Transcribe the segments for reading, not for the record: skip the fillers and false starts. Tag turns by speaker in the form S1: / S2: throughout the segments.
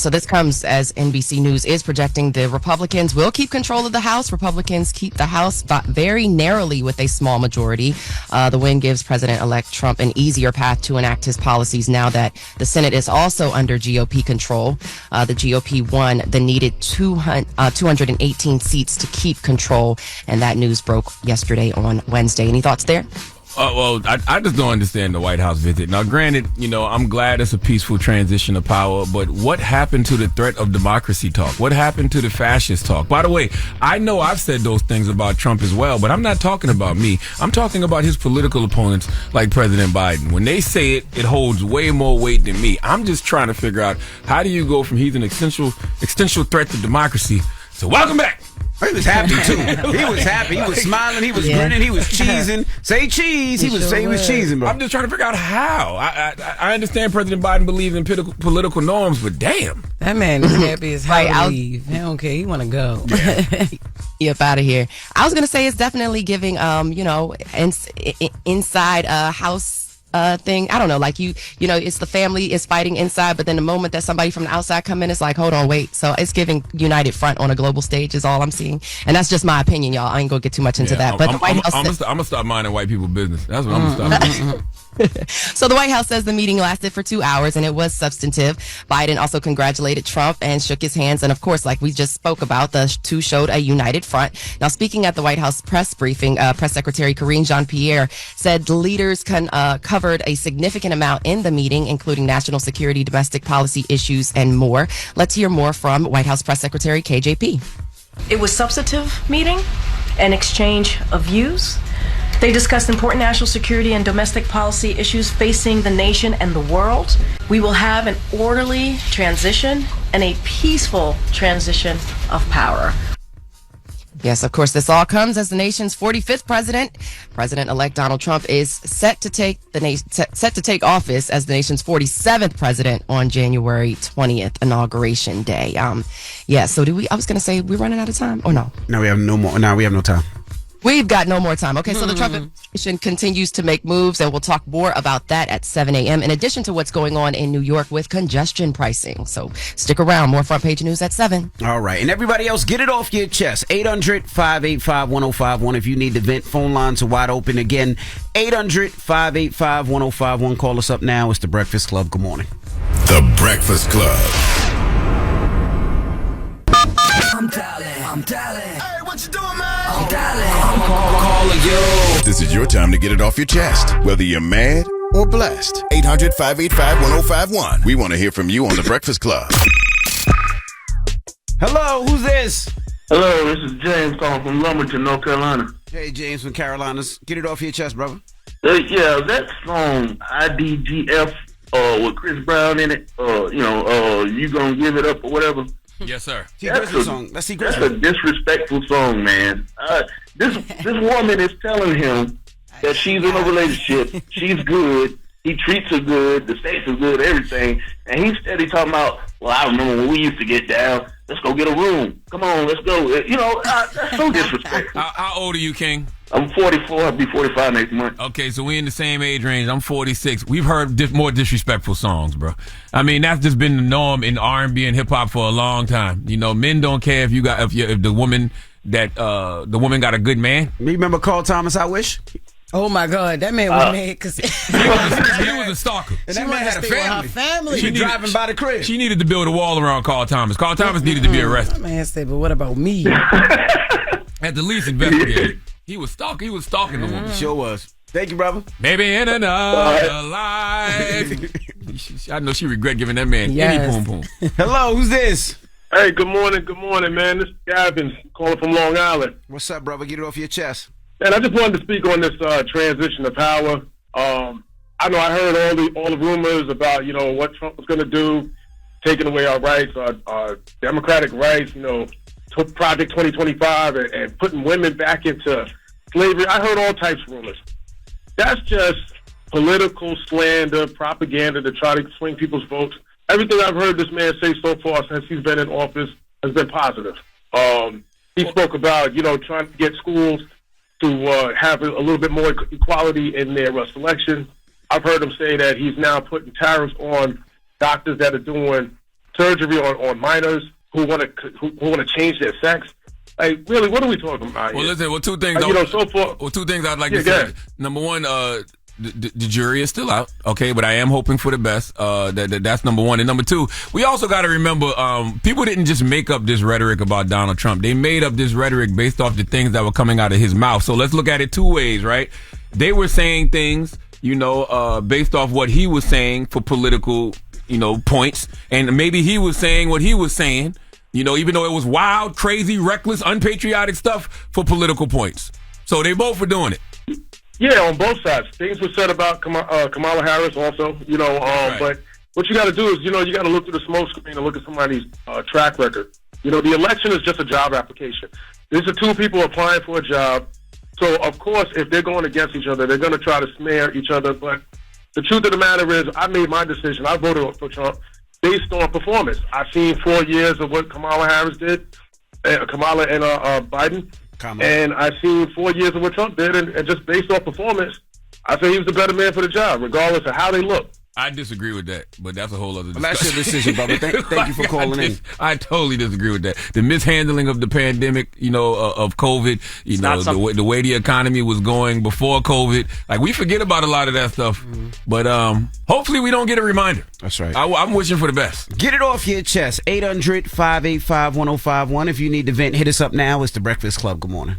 S1: So this comes as NBC News is projecting the Republicans will keep control of the House. Republicans keep the House very narrowly with a small majority. The win gives President-elect Trump an easier path to enact his policies now that the Senate is also under GOP control. The GOP won the needed 218 seats to keep control, and that news broke yesterday on Wednesday. Any thoughts there?
S2: Well, I just don't understand the White House visit. Now, granted, I'm glad it's a peaceful transition of power, but what happened to the threat of democracy talk? What happened to the fascist talk? By the way, I know I've said those things about Trump as well, but I'm not talking about me. I'm talking about his political opponents like President Biden. When they say it, it holds way more weight than me. I'm just trying to figure out, how do you go from he's an existential threat to democracy? So welcome back.
S3: He was happy too. He was happy. He was smiling. He was grinning. He was cheesing. Say cheese. He was cheesing, bro.
S2: I'm just trying to figure out how. I understand President Biden believes in political norms, but damn,
S4: that man is happy as hell to leave. He don't care. He want to go.
S1: Yeah. Up out of here. I was gonna say it's definitely giving inside house thing. I don't know, like it's the family is fighting inside, but then the moment that somebody from the outside come in, it's like, hold on, wait. So it's giving united front on a global stage is all I'm seeing, and that's just my opinion, y'all. I ain't gonna get too much into that. But I'm
S2: gonna stop minding white people business. That's what I'm gonna stop doing.
S1: So the White House says the meeting lasted for 2 hours and it was substantive. Biden also congratulated Trump and shook his hands. And of course, like we just spoke about, the two showed a united front. Now, speaking at the White House press briefing, Press Secretary Karine Jean-Pierre said the leaders covered a significant amount in the meeting, including national security, domestic policy issues, and more. Let's hear more from White House Press Secretary KJP.
S5: It was substantive meeting, an exchange of views. They discussed important national security and domestic policy issues facing the nation and the world. We will have an orderly transition and a peaceful transition of power.
S1: Yes, of course, this all comes as the nation's 45th president, President-elect Donald Trump, is set to take office as the nation's 47th president on January 20th, Inauguration Day. So I was going to say, we're running out of time, or no?
S3: No, we have no more. No, we have no time.
S1: We've got no more time. Okay, so the Trump administration continues to make moves, and we'll talk more about that at 7 a.m. in addition to what's going on in New York with congestion pricing. So stick around. More front page news at 7.
S3: All right. And everybody else, get it off your chest. 800-585-1051. If you need to vent, phone lines are wide open. Again, 800-585-1051. Call us up now. It's The Breakfast Club. Good morning.
S6: The Breakfast Club.
S7: I'm dialing.
S6: Hey, what you doing, man?
S7: I'm dialing. I'm calling you.
S6: This is your time to get it off your chest, whether you're mad or blessed. 800-585-1051. We want to hear from you on The Breakfast Club.
S3: Hello, who's this?
S8: Hello, this is James calling from Lumberton, North Carolina.
S3: Hey, James from Carolinas. Get it off your chest, brother.
S8: That song, IDGF, with Chris Brown in it, You Gonna Give It Up or whatever.
S2: Yes, sir.
S8: That's a disrespectful song, man. This woman is telling him that she's in a relationship, she's good, he treats her good, the sex is good, everything, and he's steady talking about, well, I remember when we used to get down, let's go get a room. Come on, let's go. That's so disrespectful.
S2: How old are you, King?
S8: I'm 44. I'll be 45 next month.
S2: Okay, so we in the same age range. I'm 46. We've heard more disrespectful songs, bro. I mean, that's just been the norm in R&B and hip hop for a long time. Men don't care if the woman got a good man.
S3: You remember Carl Thomas? I Wish.
S4: Oh my God, that man was mad because
S2: he was a stalker.
S3: And that man had a family. She driving by the crib.
S2: She needed to build a wall around Carl Thomas. Carl Thomas needed to be arrested.
S4: That man said, "But what about me?"
S2: At the least, investigate. He was stalking the woman.
S3: Sure was. Thank you, brother.
S2: Maybe in another life. I know she regret giving that man any poom poom.
S3: Hello, who's this?
S9: Hey, good morning, man. This is Gavin calling from Long Island.
S3: What's up, brother? Get it off your chest.
S9: And I just wanted to speak on this transition of power. I know I heard all the rumors about what Trump was going to do, taking away our rights, our democratic rights. Project 2025 and putting women back into slavery. I heard all types of rumors. That's just political slander, propaganda to try to swing people's votes. Everything I've heard this man say so far since he's been in office has been positive. He spoke about trying to get schools to have a little bit more equality in their selection. I've heard him say that he's now putting tariffs on doctors that are doing surgery on minors who want to change their sex. Like, really, what are we talking about
S2: Well,
S9: here?
S2: listen, two things. Two things I'd like to say. Number one, the jury is still out, okay, but I am hoping for the best. That's number one. And number two, we also got to remember, people didn't just make up this rhetoric about Donald Trump. They made up this rhetoric based off the things that were coming out of his mouth. So let's look at it two ways, right? They were saying things, based off what he was saying for political, points. And maybe he was saying what he was saying, even though it was wild, crazy, reckless, unpatriotic stuff for political points. So they both were doing it.
S9: Yeah, on both sides. Things were said about Kamala Harris also,
S2: Right.
S9: But what you got to do is, you got to look through the smoke screen and look at somebody's track record. The election is just a job application. These are two people applying for a job. So, of course, if they're going against each other, they're going to try to smear each other. But the truth of the matter is, I made my decision. I voted for Trump based on performance. I've seen 4 years of what Kamala Harris did, Kamala and Biden. And I've seen 4 years of what Trump did, and just based on performance, I say he was the better man for the job, regardless of how they look.
S2: I disagree with that, but that's a whole other discussion.
S3: Well, that's your decision, brother. Thank you for calling in.
S2: I totally disagree with that. The mishandling of the pandemic, of COVID, the way the economy was going before COVID. Like, we forget about a lot of that stuff. Mm-hmm. But hopefully we don't get a reminder.
S3: That's right.
S2: I'm wishing for the best.
S3: Get it off your chest. 800-585-1051. If you need to vent, hit us up now. It's The Breakfast Club. Good morning.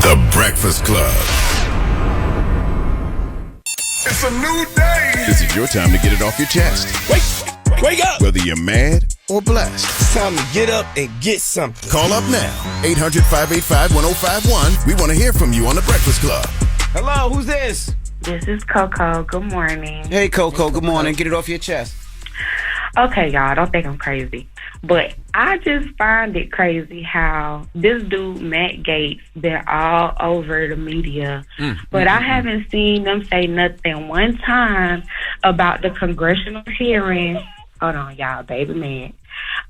S6: The Breakfast Club.
S7: It's a new day.
S6: This is your time to get it off your chest.
S7: Wake up.
S6: Whether you're mad or blessed.
S7: It's time to get up and get something.
S6: Call up now. 800-585-1051. We want to hear from you on The Breakfast Club.
S3: Hello, who's this?
S10: This is Coco. Good morning.
S3: Hey, Coco. Good morning. Get it off your chest.
S10: Okay, y'all, don't think I'm crazy. But I just find it crazy how this dude, Matt Gaetz, been all over the media. But I haven't seen them say nothing one time about the congressional hearing. Hold on, y'all, baby man.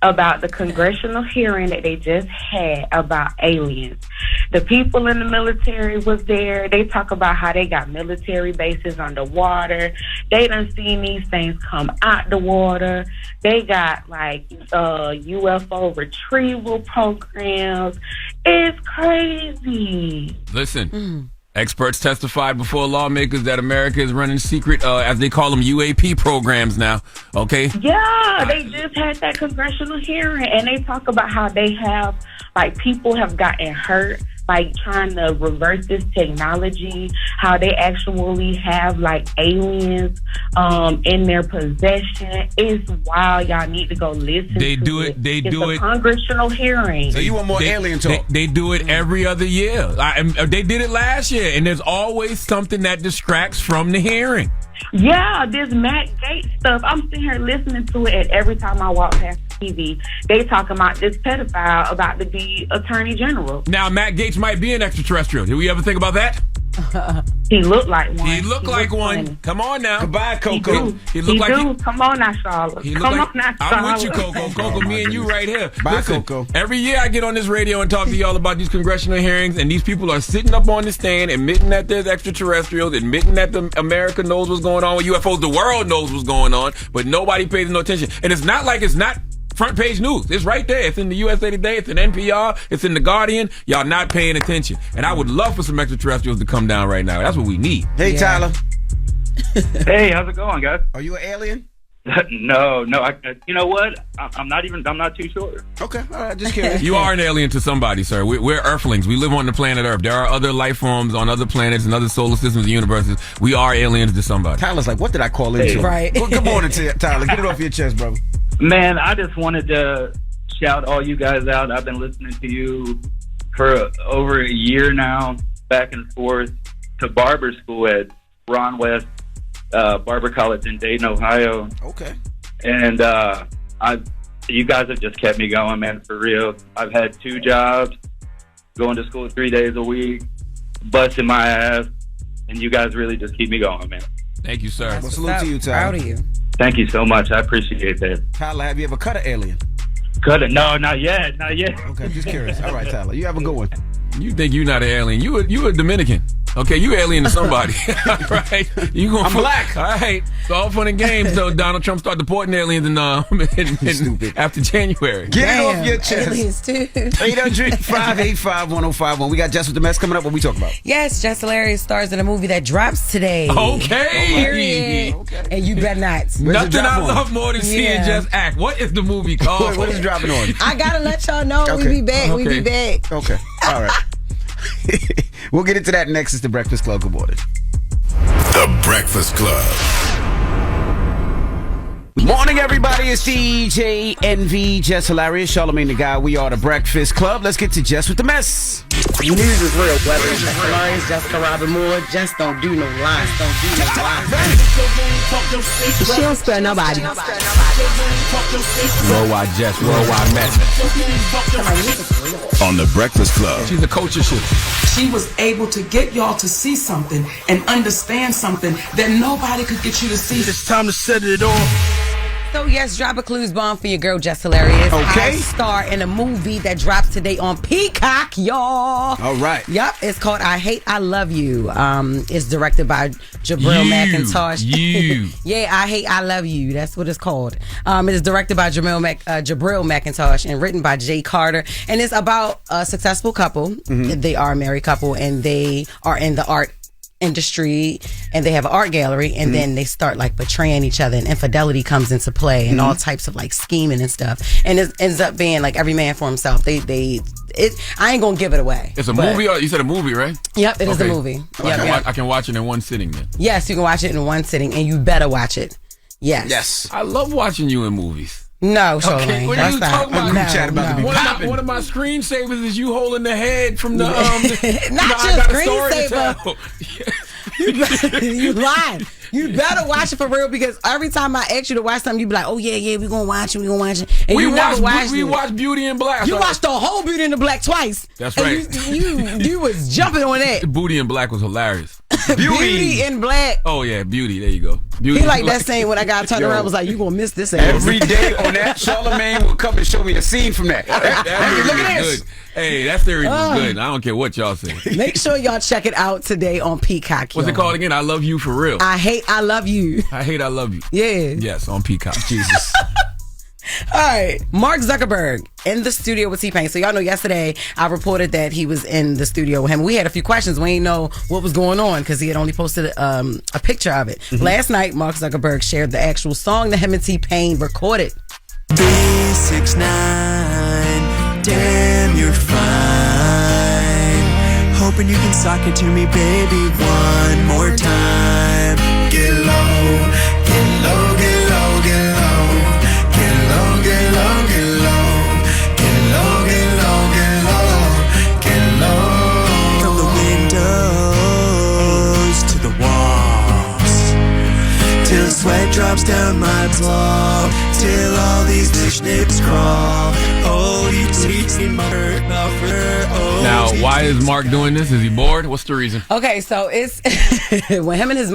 S10: About the congressional hearing that they just had about aliens. The people in the military was there. They talk about how they got military bases underwater. They done seen these things come out the water. They got like UFO retrieval programs. It's crazy.
S2: Listen. Experts testified before lawmakers that America is running secret, as they call them, UAP programs now. Okay?
S10: Yeah, they just had that congressional hearing, and they talk about how they have, like, people have gotten hurt, like, trying to reverse this technology, how they actually have, like, aliens in their possession. It's wild. Y'all need to go listen to it. It's a congressional hearing.
S3: So you want more alien talk?
S2: They do it every other year. They did it last year, and there's always something that distracts from the hearing.
S10: Yeah, this Matt Gaetz stuff, I'm sitting here listening to it, and every time I walk past TV, they talking about this pedophile about to be attorney general.
S2: Now, Matt Gaetz might be an extraterrestrial. Did we ever think about that?
S10: He looked like one.
S2: He looked like one.
S10: Funny.
S2: Come on now.
S3: Goodbye, Coco.
S2: He looked like
S10: Come on now, Charlotte.
S2: I'm with you, Coco. Coco, me and you right here.
S3: Bye,
S2: Listen,
S3: Coco.
S2: every year I get on this radio and talk to y'all about these congressional hearings, and these people are sitting up on the stand admitting that there's extraterrestrials, admitting that America knows what's going on with UFOs. The world knows what's going on, but nobody pays no attention. And it's not like it's not front page news. It's right there. It's in the USA Today. It's in NPR. It's in The Guardian. Y'all not paying attention. And I would love for some extraterrestrials to come down right now. That's what we need.
S3: Hey, Tyler.
S11: Hey, how's it going, guys?
S3: Are you an alien?
S11: No. You know what? I'm not too sure.
S3: Okay, all right, just curious.
S2: You are an alien to somebody, sir. We're Earthlings. We live on the planet Earth. There are other life forms on other planets and other solar systems and universes. We are aliens to somebody.
S3: Tyler's like, what did I call into?
S4: Right.
S3: Well, good morning to you, Tyler. Get it off your chest, brother.
S11: Man, I just wanted to shout all you guys out. I've been listening to you for over a year now, back and forth to barber school at Ron West Barber College in Dayton, Ohio.
S3: Okay.
S11: And you guys have just kept me going, man, for real. I've had 2 jobs, going to school 3 days a week, busting my ass, and you guys really just keep me going, man.
S2: Thank you, sir.
S3: Well, salute to you, Tyler.
S4: Proud of you.
S11: Thank you so much. I appreciate that.
S3: Tyler, have you ever cut an alien?
S11: Cut it? No, not yet. Not yet.
S3: Okay, just curious. All right, Tyler. You have a good one.
S2: You think you're not an alien. You a Dominican. Okay, you alien to somebody. Right?
S3: I'm black.
S2: All right. It's all fun and games till Donald Trump start deporting aliens after January.
S3: Get it off your chest.
S4: Aliens too.
S3: 800-585-1051. We got Jess with the Mess coming up. What we talking about?
S4: Yes, Jess Hilarious stars in a movie that drops today.
S2: Okay.
S4: Period. Okay. And you bet not.
S2: Nothing I love more than seeing Jess act. What is the movie called?
S3: What is dropping on?
S4: I gotta let y'all know. We be back.
S2: Okay.
S4: We be back.
S3: Okay. All right. We'll get into that next. It's The Breakfast Club. Good morning.
S6: The Breakfast Club.
S3: Morning, everybody. It's DJ NV, Jess Hilarious, Charlamagne the Guy. We are The Breakfast Club. Let's get to Jess with the Mess.
S4: News is real. Whether it's Jess Hilarious, Jessica Robin Moore, just don't do no lies. Don't do no lies.
S12: She don't spare nobody.
S2: Worldwide Jess, worldwide Mack.
S6: On The Breakfast Club.
S2: She's a coach of shit.
S13: She was able to get y'all to see something and understand something that nobody could get you to see.
S7: It's time to set it off.
S4: So yes, drop a clues bomb for your girl Jess Hilarious.
S3: Okay.
S4: I star in a movie that drops today on Peacock, y'all.
S3: All right.
S4: Yep, it's called I Hate I Love You. It's directed by Jabril McIntosh. Yeah, I Hate I Love You. That's what it's called. It is directed by Jabril McIntosh and written by Jay Carter. And it's about a successful couple. Mm-hmm. They are a married couple and they are in the art industry and they have an art gallery and then they start like betraying each other and infidelity comes into play and all types of like scheming and stuff, and it ends up being like every man for himself. I ain't gonna give it away.
S2: It's a movie. You said a movie, right?
S4: Yep, it is a movie.
S2: I can watch it in one sitting then.
S4: Yes, you can watch it in one sitting and you better watch it. Yes.
S2: I love watching you in movies.
S4: No, Charlamagne.
S2: Okay, what are you talking about?
S4: No.
S2: One of my screensavers is you holding the head from the
S4: not your screensaver. You lying. You better watch it for real because every time I ask you to watch something, you be like, "Oh yeah, we gonna watch it, And
S2: we
S4: you never watched
S2: We watched Beauty in Black.
S4: You watched the whole Beauty in the Black twice.
S2: That's right.
S4: You was jumping on that.
S2: Beauty in Black was hilarious.
S4: Beauty in Black.
S2: Oh yeah, Beauty. There you go. Beauty.
S4: He like that scene when I got turned around. Was like, you gonna miss this
S3: every day on that. Charlamagne will come and show me a scene from that.
S2: Look at this. Good. Hey, that series is good. I don't care what y'all say.
S4: Make sure y'all check it out today on Peacock.
S2: What's it called again? I Love You for Real.
S4: I Hate I Love You.
S2: I Hate I Love You.
S4: Yeah.
S2: Yes, on Peacock.
S3: Jesus.
S4: All right, Mark Zuckerberg in the studio with T-Pain. So y'all know yesterday I reported that he was in the studio with him. We had a few questions. We didn't know what was going on because he had only posted a picture of it. Mm-hmm. Last night, Mark Zuckerberg shared the actual song that him and T-Pain recorded.
S14: 369, damn, you're fine. Hoping you can sock it to me, baby, one more time. Get low, get low, get low, get low. Get low, get low, get low. Get low, get low, get low. Get low. From the windows to the walls, till sweat drops down my ball, till all these nips crawl. Oh, you teach me my
S2: Now, why is Mark doing this? Is he bored? What's the reason?
S4: Okay, so it's when him and his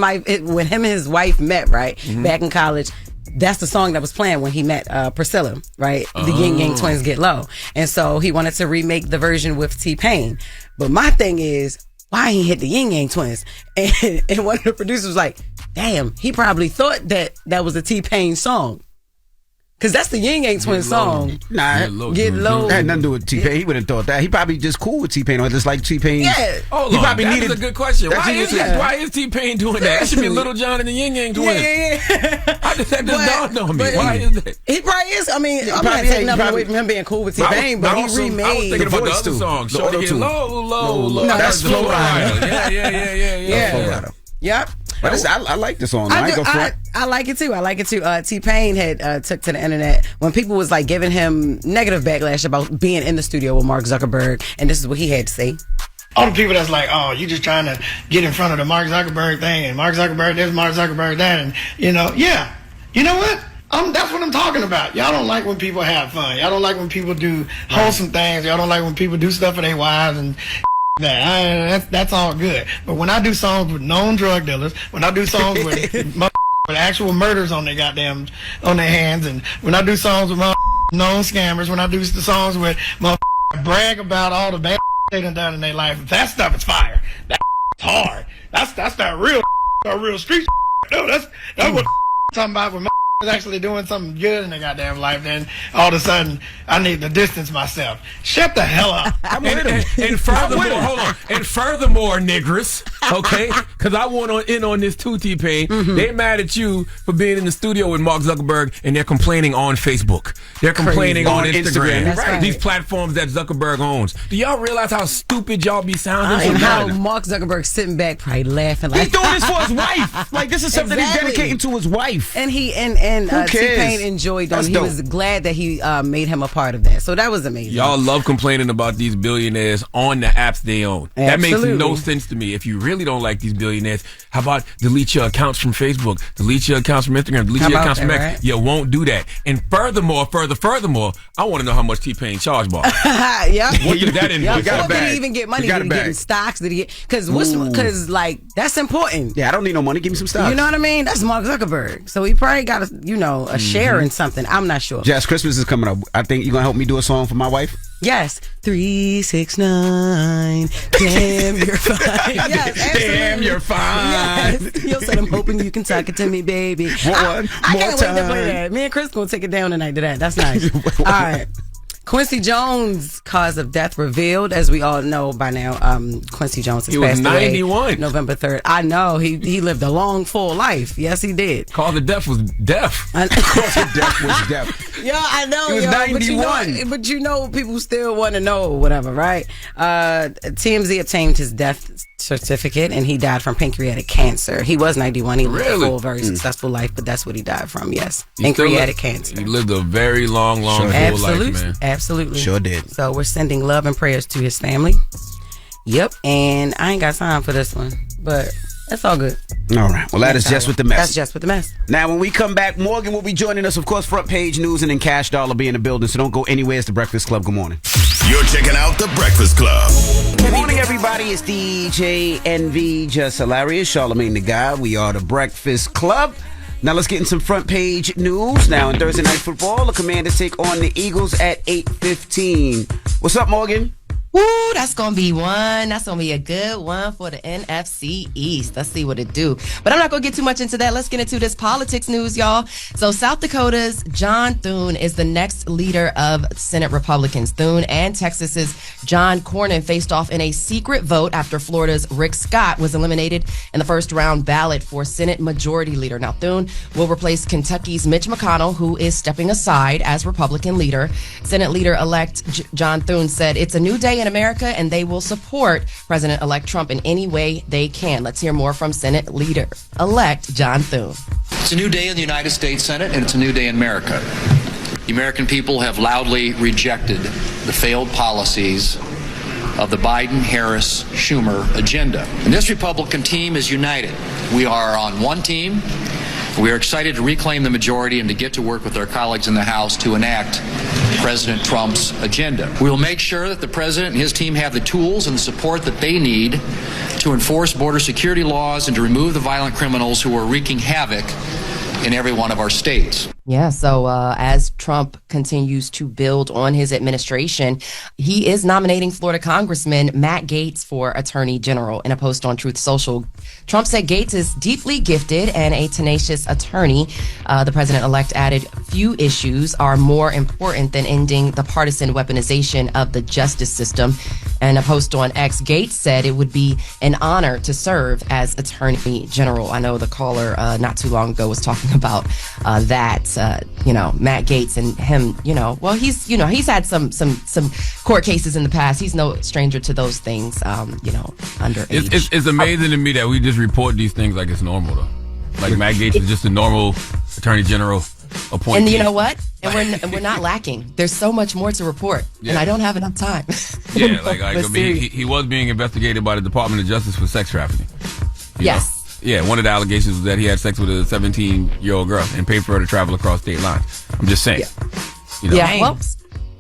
S4: wife met, right, back in college. That's the song that was playing when he met Priscilla, right? The Yin Yang Twins Get Low. And so he wanted to remake the version with T-Pain. But my thing is, why he hit the Yin Yang Twins? And one of the producers was like, damn, he probably thought that was a T-Pain song. Because that's the Yin Yang Twins song.
S3: Nah,
S4: Get Low.
S3: That had nothing to do with T-Pain. He wouldn't have thought that. He probably just cool with T-Pain or just like T-Pain.
S4: Yeah.
S2: Hold
S3: he
S2: on.
S3: probably
S2: That's a good question. Why is T-Pain doing that? That should be Little John and the Yin Yang Twins.
S4: Yeah.
S2: How did that just dawned on me? Why is that?
S4: He probably is. I mean, I'm not taking nothing away from him being cool with T-Pain, but he remade.
S2: I was thinking about the other
S3: too.
S2: song.
S3: The
S2: Shorty
S3: auto
S2: get
S3: tune.
S2: low.
S3: No, that's Flow Rider.
S2: Yeah.
S4: Yep.
S3: But I like the song. I
S4: like it too. T-Pain had took to the internet when people was like giving him negative backlash about being in the studio with Mark Zuckerberg, and this is what he had to say.
S15: All the people that's like, oh, you just trying to get in front of the Mark Zuckerberg thing, and Mark Zuckerberg this, Mark Zuckerberg that, and you know what? That's what I'm talking about. Y'all don't like when people have fun. Y'all don't like when people do wholesome things. Y'all don't like when people do stuff for their wives and that's all good. But when I do songs with known drug dealers, when I do songs with actual murders on their hands, and when I do songs with known scammers, when I do the songs with brag about all the bad they done in their life, that stuff is fire. That hard. That's that real street. No, that's what talking about when is actually doing something good in their goddamn life. Then all of a sudden, I need to distance myself. Shut the hell up.
S2: I'm with him. And furthermore, hold on. And furthermore, niggers, okay? Because I want in on this too, T-Pain. They mad at you for being in the studio with Mark Zuckerberg, and they're complaining on Facebook. They're complaining on Instagram.
S4: Right.
S2: These platforms that Zuckerberg owns. Do y'all realize how stupid y'all be sounding?
S4: And how Mark Zuckerberg's sitting back, probably laughing. Like,
S3: He's doing this for his wife. Like, this is something he's dedicating to his wife.
S4: And T-Pain enjoyed them. He was glad that he made him a part of that. So that was amazing.
S2: Y'all love complaining about these billionaires on the apps they own. That makes no sense to me. If you really don't like these billionaires, how about delete your accounts from Facebook, delete your accounts from Instagram, delete your accounts from Mack? Right? You won't do that. And furthermore, I want to know how much T-Pain charged Bob.
S4: Yeah.
S2: What did that invoice?
S4: Did he even get money? Did he get in stocks? Did he get? Because like that's important.
S3: Yeah, I don't need no money. Give me some stocks.
S4: You know what I mean? That's Mark Zuckerberg. So he probably got a share in something. I'm not sure.
S3: Jess, Christmas is coming up. I think you're gonna help me do a song for my wife.
S4: Yes. 369. Damn, you're fine. Yes,
S3: damn, you're fine.
S4: Yes. He said, I'm hoping you can talk it to me, baby.
S3: I
S4: can't wait to play that. Me and Chris gonna take it down tonight to that. That's nice. All right. Quincy Jones' cause of death revealed, as we all know by now. Quincy Jones has passed away.
S2: He was 91.
S4: November 3rd. I know. He lived a long, full life. Yes, he did.
S2: Cause of death was death.
S3: Cause of death was death.
S4: Yeah, I know.
S3: He was 91.
S4: But you know, people still want to know whatever, right? TMZ obtained his death certificate, and he died from pancreatic cancer. He was 91. He lived a full, very successful life, but that's what he died from. Yes, pancreatic cancer.
S2: He lived a very long, full life, man.
S4: Absolutely.
S3: Sure did.
S4: So we're sending love and prayers to his family. Yep. And I ain't got time for this one, but that's all good.
S3: All right. Well, that is Jess With The Mess.
S4: That's Jess With The Mess.
S3: Now, when we come back, Morgan will be joining us, of course, Front Page News, and then Kash Doll will be in the building. So don't go anywhere. It's The Breakfast Club. Good morning.
S6: You're checking out The Breakfast Club.
S3: Good morning, everybody. It's DJ NV, Jess Hilarious, Charlamagne the Guy. We are The Breakfast Club. Now let's get in some front page news. Now in Thursday Night Football, the Commanders take on the Eagles at 8:15. What's up, Morgan?
S1: Woo, that's going to be one. That's going to be a good one for the NFC East. Let's see what it do. But I'm not going to get too much into that. Let's get into this politics news, y'all. So South Dakota's John Thune is the next leader of Senate Republicans. Thune and Texas's John Cornyn faced off in a secret vote after Florida's Rick Scott was eliminated in the first round ballot for Senate Majority Leader. Now, Thune will replace Kentucky's Mitch McConnell, who is stepping aside as Republican leader. Senate Leader-elect John Thune said, "It's a new day in America, and they will support President-elect Trump in any way they can." Let's hear more from Senate Leader-elect John Thune.
S16: It's a new day in the United States Senate, and it's a new day in America. The American people have loudly rejected the failed policies of the Biden, Harris, Schumer agenda. And this Republican team is united. We are on one team. We are excited to reclaim the majority and to get to work with our colleagues in the House to enact President Trump's agenda. We will make sure that the president and his team have the tools and the support that they need to enforce border security laws and to remove the violent criminals who are wreaking havoc in every one of our states.
S1: Yeah, so as Trump continues to build on his administration, he is nominating Florida Congressman Matt Gaetz for Attorney General. In a post on Truth Social, Trump said Gaetz is deeply gifted and a tenacious attorney. The president-elect added, "Few issues are more important than ending the partisan weaponization of the justice system." And a post on X, Gaetz said it would be an honor to serve as Attorney General. I know the caller not too long ago was talking about that. Matt Gaetz and him, well, he's had some court cases in the past. He's no stranger to those things, underage.
S2: It's amazing to me that we just report these things like it's normal, though. Like Matt Gaetz is just a normal Attorney General appointee.
S1: And you know what? And we're not lacking. There's so much more to report, and I don't have enough time.
S2: Yeah, he was being investigated by the Department of Justice for sex trafficking.
S1: Yes.
S2: Yeah, one of the allegations was that he had sex with a 17-year-old girl and paid for her to travel across state lines. I'm just saying.
S1: Yeah. Well,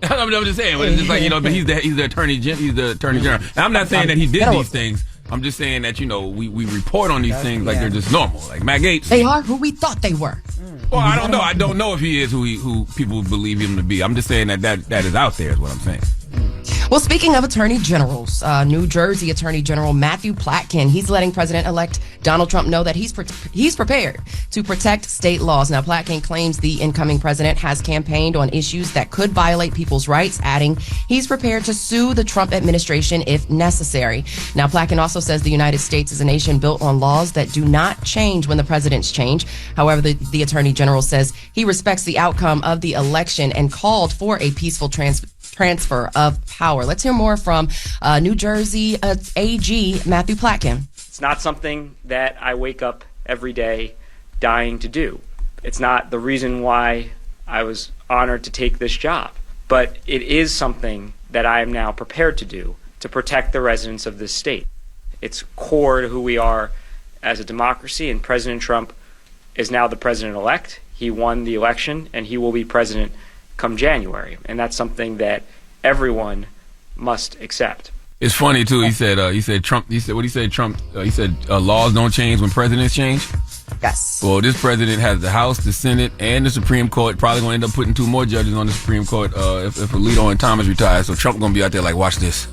S2: I'm just saying. But it's just like, but he's the attorney general. Now, I'm not saying that he did these things. I'm just saying that we report on these things like they're just normal. Like Matt Gaetz.
S1: They are who we thought they were.
S2: Well, I don't know. I don't know if he is who people believe him to be. I'm just saying that is out there is what I'm saying.
S1: Well, speaking of attorney generals, New Jersey Attorney General Matthew Platkin, he's letting President-elect Donald Trump know that he's prepared to protect state laws. Now, Platkin claims the incoming president has campaigned on issues that could violate people's rights, adding he's prepared to sue the Trump administration if necessary. Now, Platkin also says the United States is a nation built on laws that do not change when the presidents change. However, the attorney general says he respects the outcome of the election and called for a peaceful transfer of power. Let's hear more from New Jersey AG Matthew Platkin.
S17: It's not something that I wake up every day dying to do. It's not the reason why I was honored to take this job, but it is something that I am now prepared to do to protect the residents of this state. It's core to who we are as a democracy, and President Trump is now the president-elect. He won the election, and he will be president come January, and that's something that everyone must accept.
S2: It's funny too. He said Trump. He said what he said. Trump. He said laws don't change when presidents change.
S1: Yes.
S2: Well, this president has the House, the Senate, and the Supreme Court. Probably going to end up putting 2 more judges on the Supreme Court if Alito and Thomas retire. So Trump going to be out there like, watch this,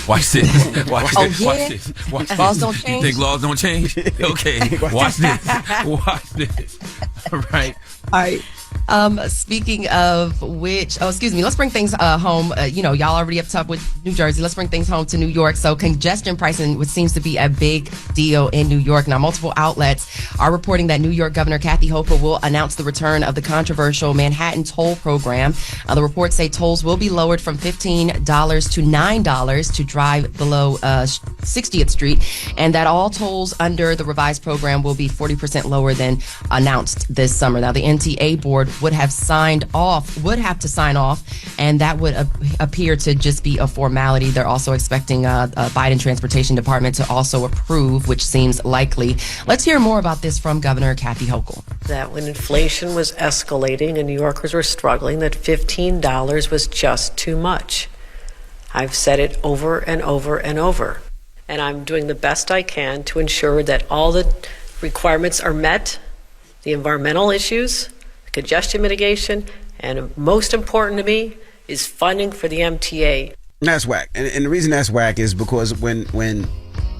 S2: watch this, watch this, watch this, watch this.
S1: Laws don't change.
S2: You think laws don't change? Okay, watch this, watch this. All right.
S1: All right. Speaking of which, let's bring things home. Y'all already up top with New Jersey. Let's bring things home to New York. So congestion pricing, which seems to be a big deal in New York. Now, multiple outlets are reporting that New York Governor Kathy Hochul will announce the return of the controversial Manhattan toll program. The reports say tolls will be lowered from $15 to $9 to drive below 60th Street, and that all tolls under the revised program will be 40% lower than announced this summer. Now, the NTA board would have to sign off, and that would appear to just be a formality. They're also expecting Biden Transportation Department to also approve, which seems likely. Let's hear more about this from Governor Kathy Hochul.
S18: That when inflation was escalating and New Yorkers were struggling, that $15 was just too much. I've said it over and over and over, and I'm doing the best I can to ensure that all the requirements are met, the environmental issues, congestion mitigation, and most important to me is funding for the MTA.
S3: That's whack. And the reason that's whack is because when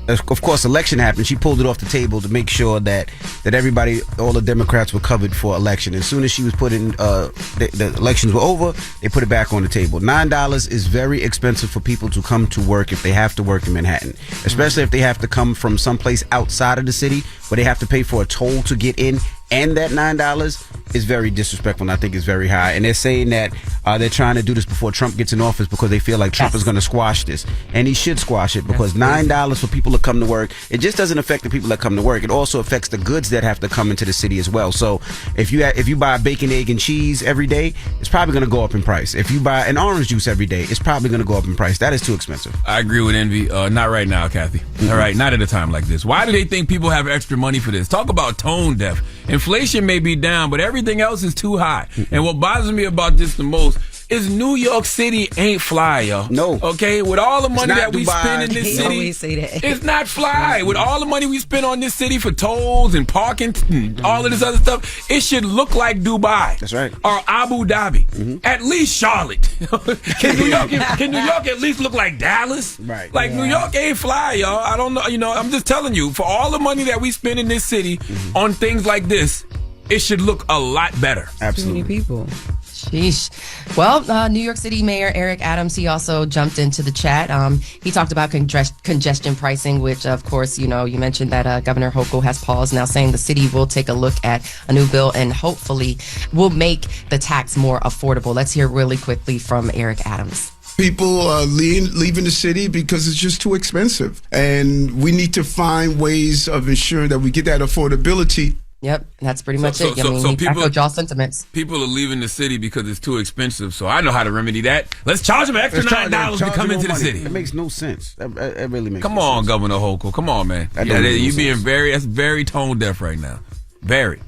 S3: of course election happened, she pulled it off the table to make sure that everybody, all the Democrats were covered for election. As soon as she was put in, the elections were over, they put it back on the table. $9 is very expensive for people to come to work if they have to work in Manhattan, especially if they have to come from someplace outside of the city where they have to pay for a toll to get in. And that $9 is very disrespectful, and I think it's very high. And they're saying that they're trying to do this before Trump gets in office because they feel like Trump is going to squash this. And he should squash it because $9 for people to come to work, it just doesn't affect the people that come to work. It also affects the goods that have to come into the city as well. So if you buy bacon, egg, and cheese every day, it's probably going to go up in price. If you buy an orange juice every day, it's probably going to go up in price. That is too expensive.
S2: I agree with Envy. Not right now, Kathy. All right, not at a time like this. Why do they think people have extra money for this? Talk about tone deaf. Inflation may be down, but everything else is too high. And what bothers me about this the most is New York City ain't fly, yo.
S3: No.
S2: Okay? With all the money that we
S3: Dubai.
S2: spend in this city,
S4: always say that.
S2: it's not fly. With all the money we spend on this city for tolls and parking and all of this other stuff, it should look like Dubai.
S3: That's right.
S2: Or Abu Dhabi. At least Charlotte. Can New York at least look like Dallas?
S3: Right.
S2: Like, New York ain't fly, y'all. I don't know. I'm just telling you, for all the money that we spend in this city on things like this, it should look a lot better.
S3: Absolutely.
S4: Too many people.
S1: Sheesh. Well, New York City Mayor Eric Adams, he also jumped into the chat. He talked about congestion pricing, which, of course, you mentioned that Governor Hochul has paused, now saying the city will take a look at a new bill and hopefully will make the tax more affordable. Let's hear really quickly from Eric Adams.
S7: People are leaving the city because it's just too expensive. And we need to find ways of ensuring that we get that affordability.
S1: Yep, that's pretty much it. He echoed y'all's sentiments.
S2: People are leaving the city because it's too expensive, so I know how to remedy that. Let's charge them extra $9 to come into the city.
S3: It makes no sense. It really makes
S2: Come
S3: no
S2: on,
S3: sense.
S2: Governor Hochul. Come on, man. You being that's very tone deaf right now. Very.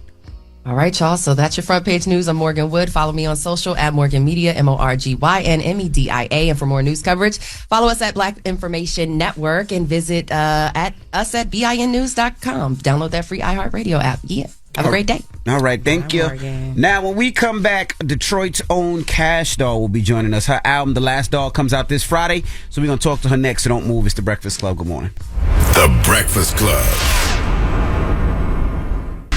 S1: All right, y'all. So that's your front page news. I'm Morgan Wood. Follow me on social at Morgan Media, MorgynMedia. And for more news coverage, follow us at Black Information Network and visit at us at BINnews.com. Download that free iHeartRadio app. Yeah.
S4: Have a great day.
S3: All right, thank you. Now, when we come back, Detroit's own Kash doll will be joining us. Her album, The Last Doll, comes out this Friday, so we're going to talk to her next, so don't move. It's The Breakfast Club. Good morning.
S6: The Breakfast Club.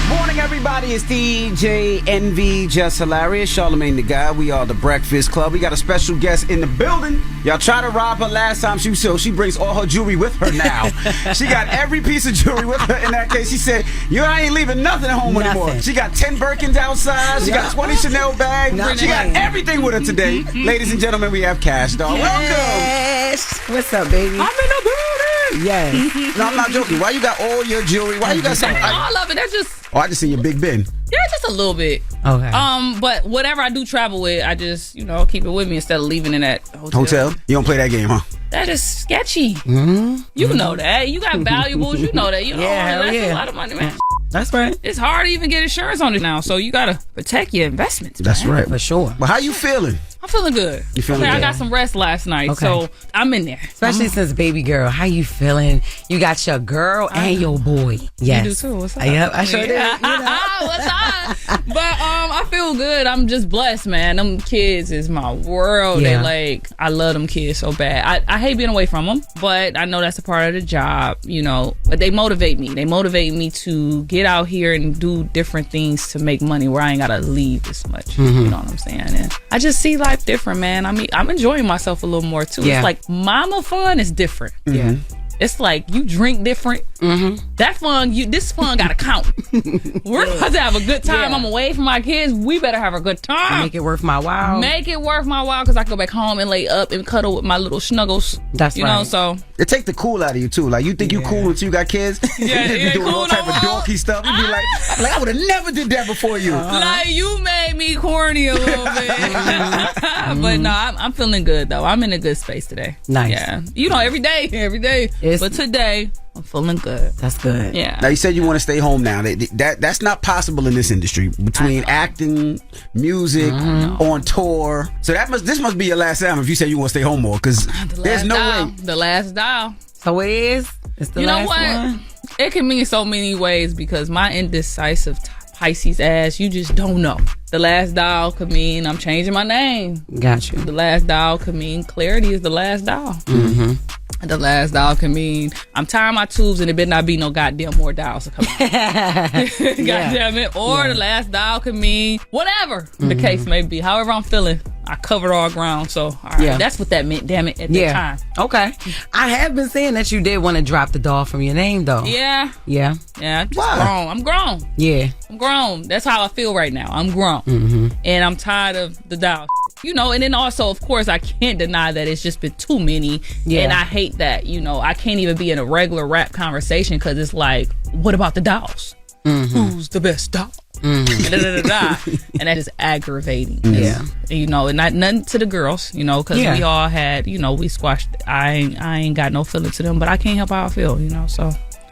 S3: Morning, everybody. It's DJ NV, Jess Hilarious, Charlamagne the Guy. We are The Breakfast Club. We got a special guest in the building. Y'all tried to rob her last time she brings all her jewelry with her now. She got every piece of jewelry with her. In that case, she said, I ain't leaving nothing at home anymore. She got 10 Birkins outside. She got 20 Chanel bags. She got everything with her today. Ladies and gentlemen, we have Kash doll.
S4: Yes. What's up, baby?
S19: I'm in the building.
S4: Yes.
S3: No, I'm not joking. Why you got all your jewelry? Why you got something?
S19: All of it. That's just.
S3: I just seen your big bin.
S19: Yeah, just a little bit.
S4: Okay.
S19: But whatever I do travel with, I just, keep it with me instead of leaving it at hotel.
S3: You don't play that game, huh?
S19: That is sketchy.
S4: Mm-hmm.
S19: You know that. You got valuables. You know that. That's a lot of money, man.
S4: That's right.
S19: It's hard to even get insurance on it now, so you gotta protect your investments.
S3: That's
S19: man.
S3: right.
S4: For sure.
S3: But how you feeling?
S19: I'm feeling good.
S3: You feeling good?
S19: I got some rest last night, so I'm in there.
S4: Especially since baby girl, how you feeling? You got your girl and your boy. Yes.
S19: You do too. What's up?
S4: Yep, I sure did.
S19: What's up? But I feel good. I'm just blessed, man. Them kids is my world.
S4: Yeah.
S19: I love them kids so bad. I hate being away from them, but I know that's a part of the job, But they motivate me. They motivate me to get out here and do different things to make money where I ain't gotta leave as much.
S4: Mm-hmm.
S19: You know what I'm saying? And I just see life different, man. I mean, I'm enjoying myself a little more too.
S4: Yeah.
S19: It's like mama fun is different.
S4: Yeah.
S19: It's like you drink different.
S4: Mm-hmm.
S19: That fun, this fun gotta count. We're about to have a good time.
S4: Yeah.
S19: I'm away from my kids. We better have a good time.
S4: Make it worth my while.
S19: Make it worth my while because I can go back home and lay up and cuddle with my little snuggles.
S4: That's
S19: you
S4: right.
S19: know, so
S3: it take the cool out of you too. Like you think you cool until you got kids.
S19: Yeah,
S3: you be doing
S19: cool
S3: all type of dorky stuff. You be like I would have never did that before you.
S19: Like you made me corny a little bit. But no, I'm feeling good though. I'm in a good space today.
S4: Nice.
S19: Yeah. Every day. But today I'm feeling good.
S4: That's good.
S19: Yeah.
S3: Now you said you want to stay home now. That's not possible in this industry. Between acting, music, on tour. So this must be your last album if you say you want to stay home more, because there's no way.
S19: The last dial.
S4: So it is. It's the last one.
S19: It can mean so many ways because my indecisive Pisces ass, you just don't know. The last dial could mean I'm changing my name.
S4: Got you.
S19: The last dial could mean clarity is the last dial.
S4: Mm-hmm.
S19: The last dial can mean I'm tying my tubes and it better not be no goddamn more dials to come out. Goddamn it. Or the last dial can mean whatever the case may be. However I'm feeling, I covered all ground. So, all right, that's what that meant, damn it, at the time.
S4: Okay. I have been saying that you did want to drop the doll from your name, though.
S19: Yeah.
S4: Yeah.
S19: Yeah, I'm just grown. I'm grown.
S4: Yeah.
S19: I'm grown. That's how I feel right now. I'm grown.
S4: Mm-hmm.
S19: And I'm tired of the dial. And then also, of course, I can't deny that it's just been too many.
S4: Yeah.
S19: And I hate that, I can't even be in a regular rap conversation because it's like, what about the dolls?
S4: Mm-hmm.
S19: Who's the best doll?
S4: Mm-hmm.
S19: And that is aggravating.
S4: Yeah.
S19: And not nothing to the girls, because we all had, we squashed. I ain't got no feeling to them, but I can't help how I feel, so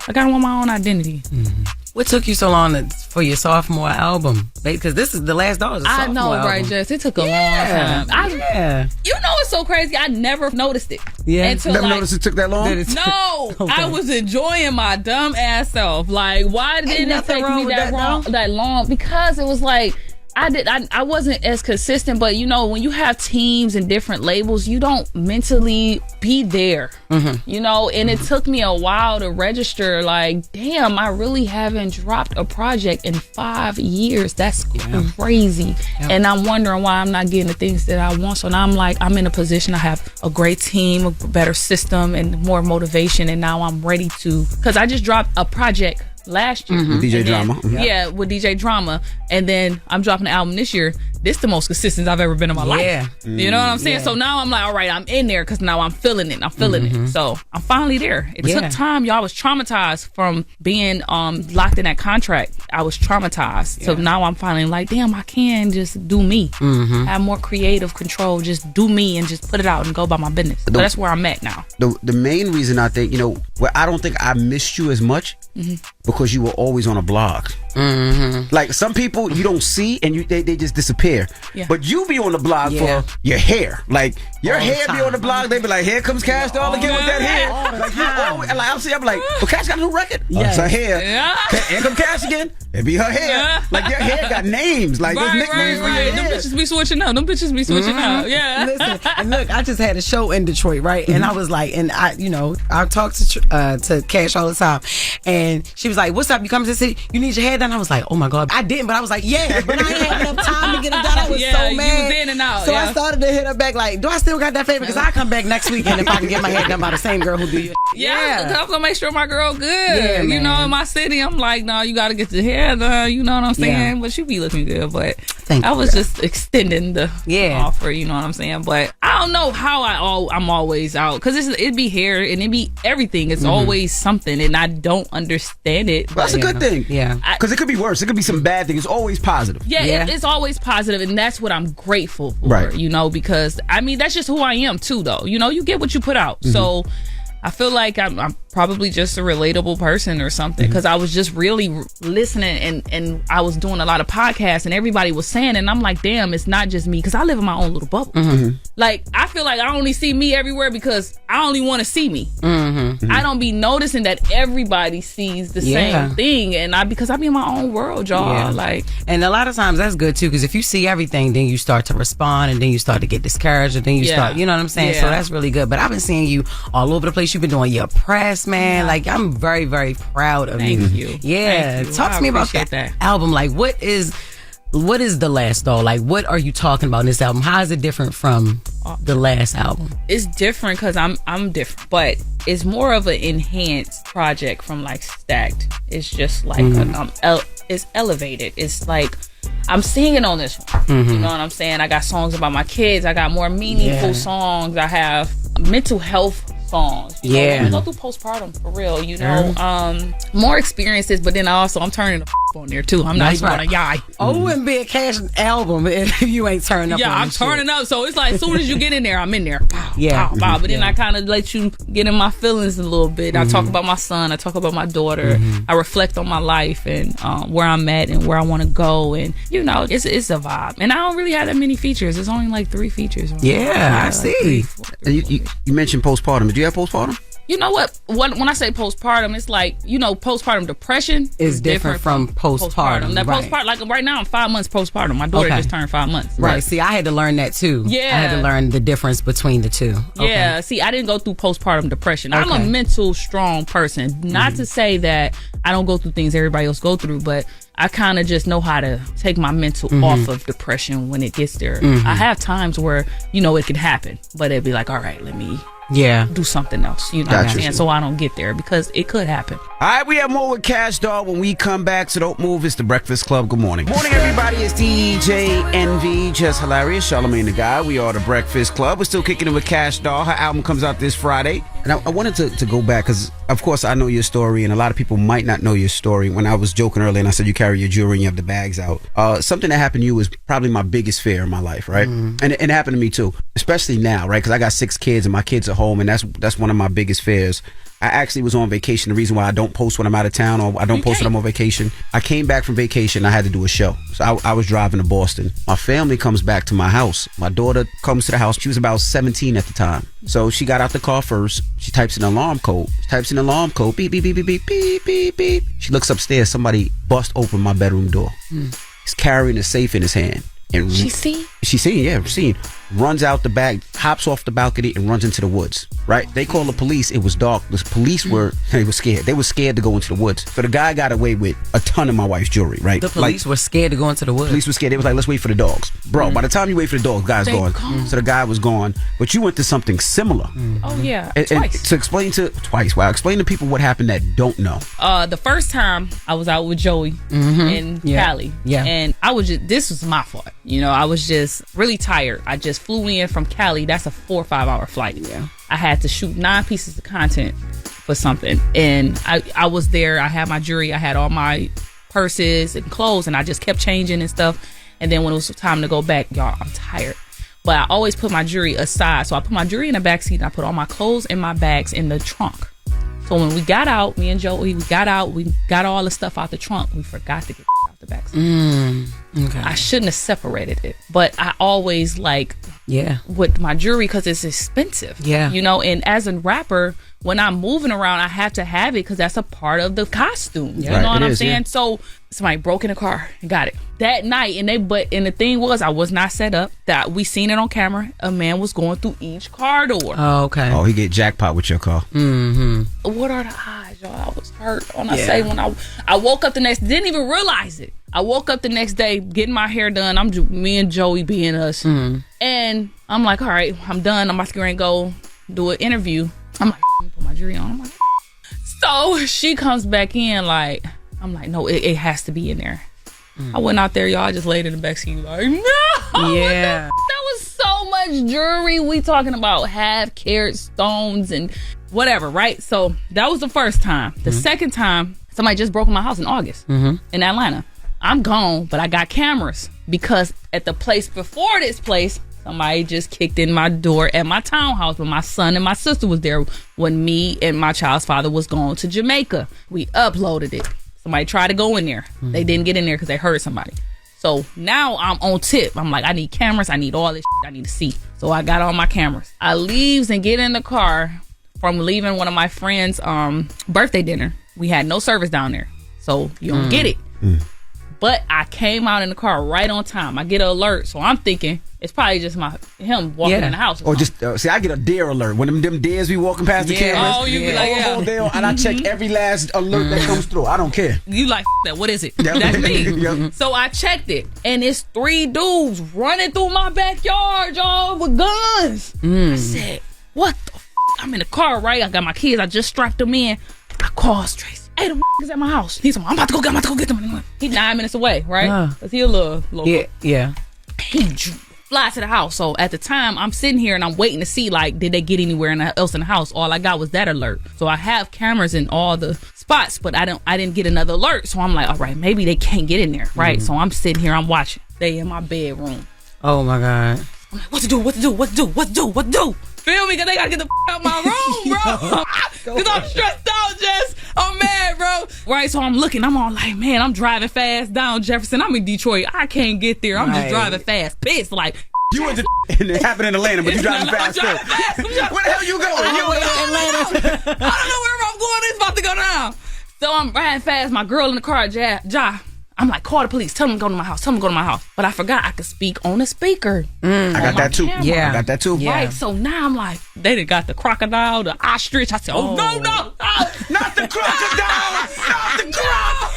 S19: I gotta want my own identity.
S4: Mm-hmm. What took you so long for your sophomore album? Because this is the last doll.
S19: I know, right, Jess? It took a long time. It's so crazy. I never noticed it.
S4: Yeah.
S19: Until
S3: never noticed it took that long?
S19: No. Okay. I was enjoying my dumb ass self. Like, why didn't it take me that long? Because it was like, I wasn't as consistent, but when you have teams and different labels, you don't mentally be there, and it took me a while to register, like, damn, I really haven't dropped a project in 5 years. That's crazy. Yeah. And I'm wondering why I'm not getting the things that I want. So now I'm in a position, I have a great team, a better system, and more motivation, and now I'm ready to, because I just dropped a project last year.
S3: With DJ Drama.
S19: Yeah, with DJ Drama. And then I'm dropping an album this year. This the most consistent I've ever been in my life. You know what I'm saying? Yeah. So now I'm like, all right, I'm in there because now I'm feeling it. it. So I'm finally there. It took time, y'all. I was traumatized from being locked in that contract. I was traumatized. So now I'm finally like, damn, I can just do me. Have more creative control. Just do me and just put it out and go by my business. So that's where I'm at now.
S3: The main reason I think, where I don't think I missed you as much because you were always on a blog. Mm-hmm. Like some people you don't see and they just disappear.
S19: Yeah.
S3: But you be on the blog for your hair. Like your
S4: All the
S3: hair be
S4: time.
S3: on the blog. They be like, here comes Kash Doll again with that hair.
S4: All the
S3: Like you
S4: time.
S3: always, and like I'll see, I'm like, well, Kash got a new record.
S4: Yes.
S3: It's her hair.
S19: Yeah.
S3: Here come Kash again. It be her hair. Like your hair got names. Like there's nicknames for your
S19: Them
S3: hair.
S19: bitches be switching out. Yeah.
S4: Listen, and look, I just had a show in Detroit, right? And I was like, and I talk to Kash all the time, and she was like, "What's up? You coming to the city? You need your hair done?" I was like, "Oh my god, I didn't," but I was like, "Yeah," but I ain't had enough time to get it done. I was so mad.
S19: You was in and out.
S4: So I started to hit her back like, "Do I still got that favor? Because I come back next weekend if I can get my hair done by the same girl who do your."
S19: Yeah, I'm gonna make sure my girl good.
S4: Yeah,
S19: you know,
S4: man.
S19: in my city, I'm like, no, you gotta get your hair done. You know what I'm saying?
S4: Yeah.
S19: But you be looking good. But
S4: Thank
S19: I
S4: you,
S19: was
S4: girl.
S19: just extending the offer. You know what I'm saying? But I don't know how I'm always out because it be hair and it be everything. It's always something, and I don't understand it.
S3: That's a good thing.
S4: Yeah.
S3: Because it could be worse. It could be some bad things. It's always positive.
S19: Yeah, it's always positive, and that's what I'm grateful for.
S3: Right.
S19: You know, because I mean that's just who I am too. Though you know, you get what you put out. So I feel like I'm probably just a relatable person or something because I was just really listening and I was doing a lot of podcasts and everybody was saying and I'm like, damn, it's not just me because I live in my own little bubble. Like I feel like I only see me everywhere because I only want to see me. I don't be noticing that everybody sees the same thing and because I be in my own world, y'all.
S4: Yeah.
S19: Like,
S4: and a lot of times that's good too because if you see everything, then you start to respond and then you start to get discouraged and then you start, you know what I'm saying?
S19: Yeah.
S4: So that's really good. But I've been seeing you all over the place. You've been doing your press, man. Like I'm very, very proud of you.
S19: Thank you.
S4: Yeah.
S19: Thank you.
S4: Talk
S19: I
S4: to me about
S19: appreciate
S4: that album. Like what is The Last Doll? Like what are you talking about in this album? How is it different from the last album?
S19: It's different because I'm different, but it's more of an enhanced project from like Stacked. It's just like it's elevated. It's like I'm singing on this one. You know what I'm saying? I got songs about my kids. I got more meaningful songs. I have mental health songs. You know, I go through postpartum for real. You know, more experiences, but then I'm turning the on there too. I'm not even gonna yai.
S4: Oh, it wouldn't be a Kash album if you ain't turning up.
S19: Yeah,
S4: on
S19: I'm
S4: this
S19: turning
S4: shit.
S19: up. So it's like as soon as you get in there, I'm in there. Pow, pow, pow. But then I kind of let you get in my feelings a little bit. I talk about my son. I talk about my daughter. I reflect on my life and where I'm at and where I want to go. And you know, it's a vibe. And I don't really have that many features. It's only like 3 features.
S4: I see.
S3: You mentioned postpartum. Did you have postpartum?
S19: You know what? When I say postpartum, it's like, you know, postpartum depression
S4: is different from postpartum.
S19: That
S4: right.
S19: postpartum, like right now, I'm 5 months postpartum. My daughter just turned 5 months.
S4: Right. See, I had to learn that too.
S19: Yeah.
S4: I had to learn the difference between the two.
S19: Yeah. See, I didn't go through postpartum depression. I'm a mental strong person. Not to say that I don't go through things everybody else go through, but I kind of just know how to take my mental off of depression when it gets there. I have times where, you know, it could happen, but it'd be like, all right, let me do something else, you know what I'm saying? So I don't get there because it could happen.
S3: All right, we have more with Kash Doll when we come back, so don't move. It's the Breakfast Club. Good morning. Morning, everybody. It's DJ NV, Jess Hilarious, Charlamagne the Guy. We are the Breakfast Club. We're still kicking it with Kash Doll. Her album comes out this Friday. And I wanted to go back because, of course, I know your story, and a lot of people might not know your story. When I was joking earlier and I said you carry your jewelry and you have the bags out, something that happened to you was probably my biggest fear in my life, right? And it happened to me too, especially now, right? Because I got 6 kids and my kids are home, and that's one of my biggest fears. I actually was on vacation. The reason why I don't post when I'm out of town or I don't post when I'm on vacation, I came back from vacation. I had to do a show. So I was driving to Boston. My family comes back to my house. My daughter comes to the house. She was about 17 at the time. So she got out the car first. She types in an alarm code. Beep, beep, beep, beep, beep, beep, beep, beep. She looks upstairs. Somebody bust open my bedroom door. He's carrying a safe in his hand. And
S19: She seen?
S3: Runs out the back, hops off the balcony, and runs into the woods. Right? They call the police. It was dark. The police were scared. They were scared to go into the woods. So the guy got away with a ton of my wife's jewelry. Right?
S4: The police were scared to go into the woods.
S3: Police were scared. They was like, let's wait for the dogs, bro. By the time you wait for the dogs, guy's gone. So the guy was gone. But you went to something similar.
S19: Oh yeah,
S3: And
S19: twice.
S3: to explain to explain to people what happened that don't know.
S19: The first time I was out with Joey in Cali, and I was this was my fault. You know, I was just really tired. I just flew in from Cali. That's a 4 or 5 hour flight. Yeah, I had to shoot 9 pieces of content for something, and I was there. I had my jewelry. I had all my purses and clothes, and I just kept changing and stuff. And then when it was time to go back, y'all, I'm tired. But I always put my jewelry aside. So I put my jewelry in the back seat, and I put all my clothes and my bags in the trunk. So when we got out, me and Joey, we got all the stuff out the trunk. We forgot to get out the back seat.
S4: Okay.
S19: I shouldn't have separated it, but I always with my jewelry because it's expensive.
S4: Yeah.
S19: You know, and as a rapper, when I'm moving around, I have to have it because that's a part of the costume. You know what I'm saying? Yeah. So somebody broke in the car and got it that night, and the thing was, I was not set up. That we seen it on camera. A man was going through each car door.
S4: Oh, okay.
S3: Oh, he get jackpot with your car.
S19: Mm-hmm. What are the odds, y'all? I was hurt. When I say when I woke up the next, didn't even realize it. I woke up the next day getting my hair done. Me and Joey being us, and I'm like, all right, I'm done. I'm about to go and go do an interview. I'm like, put my jewelry on. I'm like, so she comes back in like, I'm like, no, it has to be in there. I went out there, y'all. I just laid in the backseat like, no.
S4: Yeah.
S19: That was so much jewelry. We talking about half-carat stones and whatever, right? So that was the first time. The second time, somebody just broke in my house in August in Atlanta. I'm gone, but I got cameras because at the place before this place, somebody just kicked in my door at my townhouse when my son and my sister was there when me and my child's father was going to Jamaica. We uploaded it. Somebody tried to go in there. They didn't get in there because they heard somebody. So now I'm on tip. I'm like, I need cameras. I need all this shit I need to see. So I got all my cameras. I leaves and get in the car from leaving one of my friends' birthday dinner. We had no service down there. So you don't get it. But I came out in the car right on time. I get an alert, so I'm thinking it's probably just him walking in the house.
S3: Or just see, I get a deer alert when them deers be walking past the cameras.
S19: Oh, you be like,
S3: and I check every last alert that comes through. I don't care.
S19: You like that? What is it? That's me. So I checked it, and it's 3 dudes running through my backyard, y'all, with guns. I said, "What the?" I'm in the car, right? I got my kids. I just strapped them in. I called Tracy. Hey, the is at my house. He's like, I'm about to go get them. He's 9 minutes away, right? Cause he a little.
S4: Yeah.
S19: He fly to the house. So at the time, I'm sitting here and I'm waiting to see like, did they get anywhere else in the house? All I got was that alert. So I have cameras in all the spots, but I didn't get another alert. So I'm like, all right, maybe they can't get in there, right? So I'm sitting here, I'm watching. They in my bedroom.
S4: Oh my God.
S19: I'm like, what to do? Feel me? Cause they gotta get the out my room, bro. Cause I'm stressed out, Jess. I'm mad, bro. Right, so I'm looking. I'm all like, man, I'm driving fast down Jefferson. I'm in Detroit. I can't get there. I'm just driving fast, pissed. Like,
S3: you went to and it happened in Atlanta, but you driving fast. Where the hell you going? You in Atlanta?
S19: I don't know where I'm going. It's about to go down. So I'm riding fast. My girl in the car, Ja. I'm like, call the police. Tell them to go to my house. But I forgot I could speak on the speaker.
S3: I got that too.
S19: Camera.
S3: Yeah, I got that too.
S19: Yeah. Right. So now I'm like, they done got the crocodile, the ostrich. I said, no,
S3: not the crocodile, not the croc.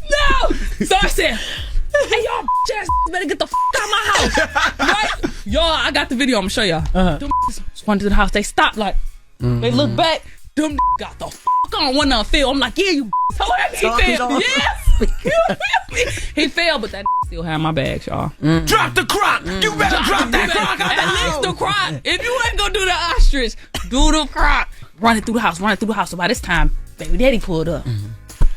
S19: No. So I said, hey, y'all, ass better get the out my house. Right? Y'all, I got the video. I'm gonna show y'all. Them went to the house. They stopped like, they look back. Them got the on. One of them fell. I'm like, yeah, you told him he fell. Yes. He fell, but that still had my bags, y'all.
S3: Drop the croc. You better drop that croc out the house.
S19: At least the croc. If you ain't gonna do the ostrich, do the croc. Run it through the house. So by this time, baby daddy pulled up.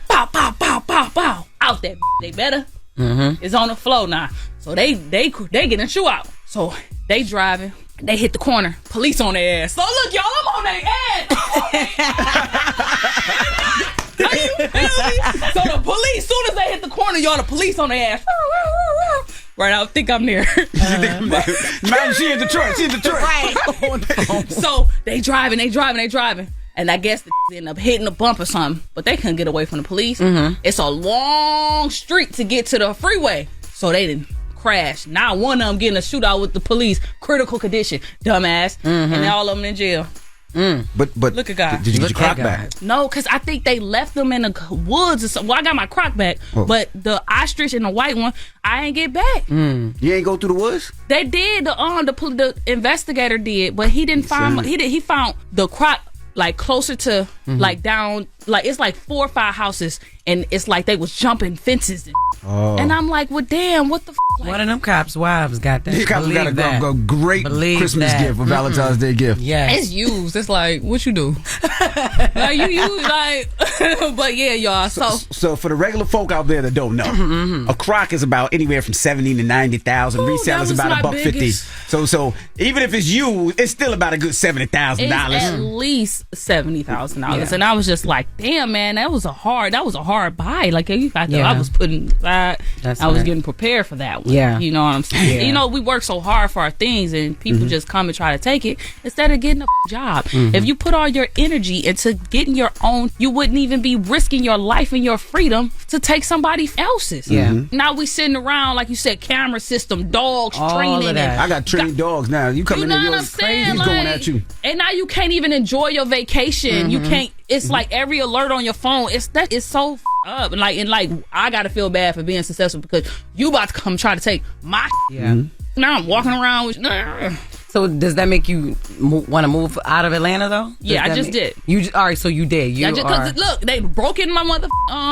S19: Pow, pow, pow, pow, pow. Out that. They better. It's on the floor now. So they getting shoe out. So they driving. They hit the corner. Police on their ass. So look, y'all, I'm on their ass. So the police, soon as they hit the corner, y'all, the police on their ass. Right, I think I'm there.
S3: Man, she in Detroit.
S19: Right. So they driving. And I guess they end up hitting a bump or something. But they couldn't get away from the police. It's a long street to get to the freeway. So they didn't crash. Now one of them getting a shootout with the police. Critical condition. Dumbass. And all of them in jail.
S3: But
S19: look at God.
S3: Did you get your croc back?
S19: No, because I think they left them in the woods or something. Well, I got my croc back, but the ostrich and the white one, I ain't get back.
S3: You ain't go through the woods?
S19: They did. The investigator did, but he didn't find. He found the croc like closer to like down, like it's like 4 or 5 houses, and it's like they was jumping fences.
S3: Oh.
S19: And I'm like, well, damn, what the f? Like,
S4: one of them cops' wives got that.
S3: These cops got a great Christmas gift, a Valentine's Day gift.
S4: Yeah,
S19: it's used. It's like, what you do? Like you use like, but yeah, y'all.
S3: So for the regular folk out there that don't know, a crock is about anywhere from 70 to 90,000. Resale is about $150. So even if it's you, it's still about a good $70,000.
S19: At least $70,000. And I was just like, damn, man, that was a hard buy. Like I was putting that. I was getting prepared for that one.
S4: Yeah.
S19: You know what I'm saying?
S4: Yeah.
S19: You know, we work so hard for our things and people just come and try to take it instead of getting a job. If you put all your energy into getting your own, you wouldn't even be risking your life and your freedom to take somebody else's.
S4: Yeah.
S19: Now we sitting around, like you said, camera system, dogs,
S4: all
S19: training.
S3: I got trained dogs now. You come in there, you're crazy. He's going at you.
S19: And now you can't even enjoy your vacation. You can't. It's like every alert on your phone. It's so up. And like I gotta feel bad for being successful because you about to come try to take my.
S4: Yeah.
S19: Now I'm walking around with.
S4: So does that make you want to move out of Atlanta though?
S19: Yeah, I just did.
S4: All right, so you did.
S19: Look, they broke in my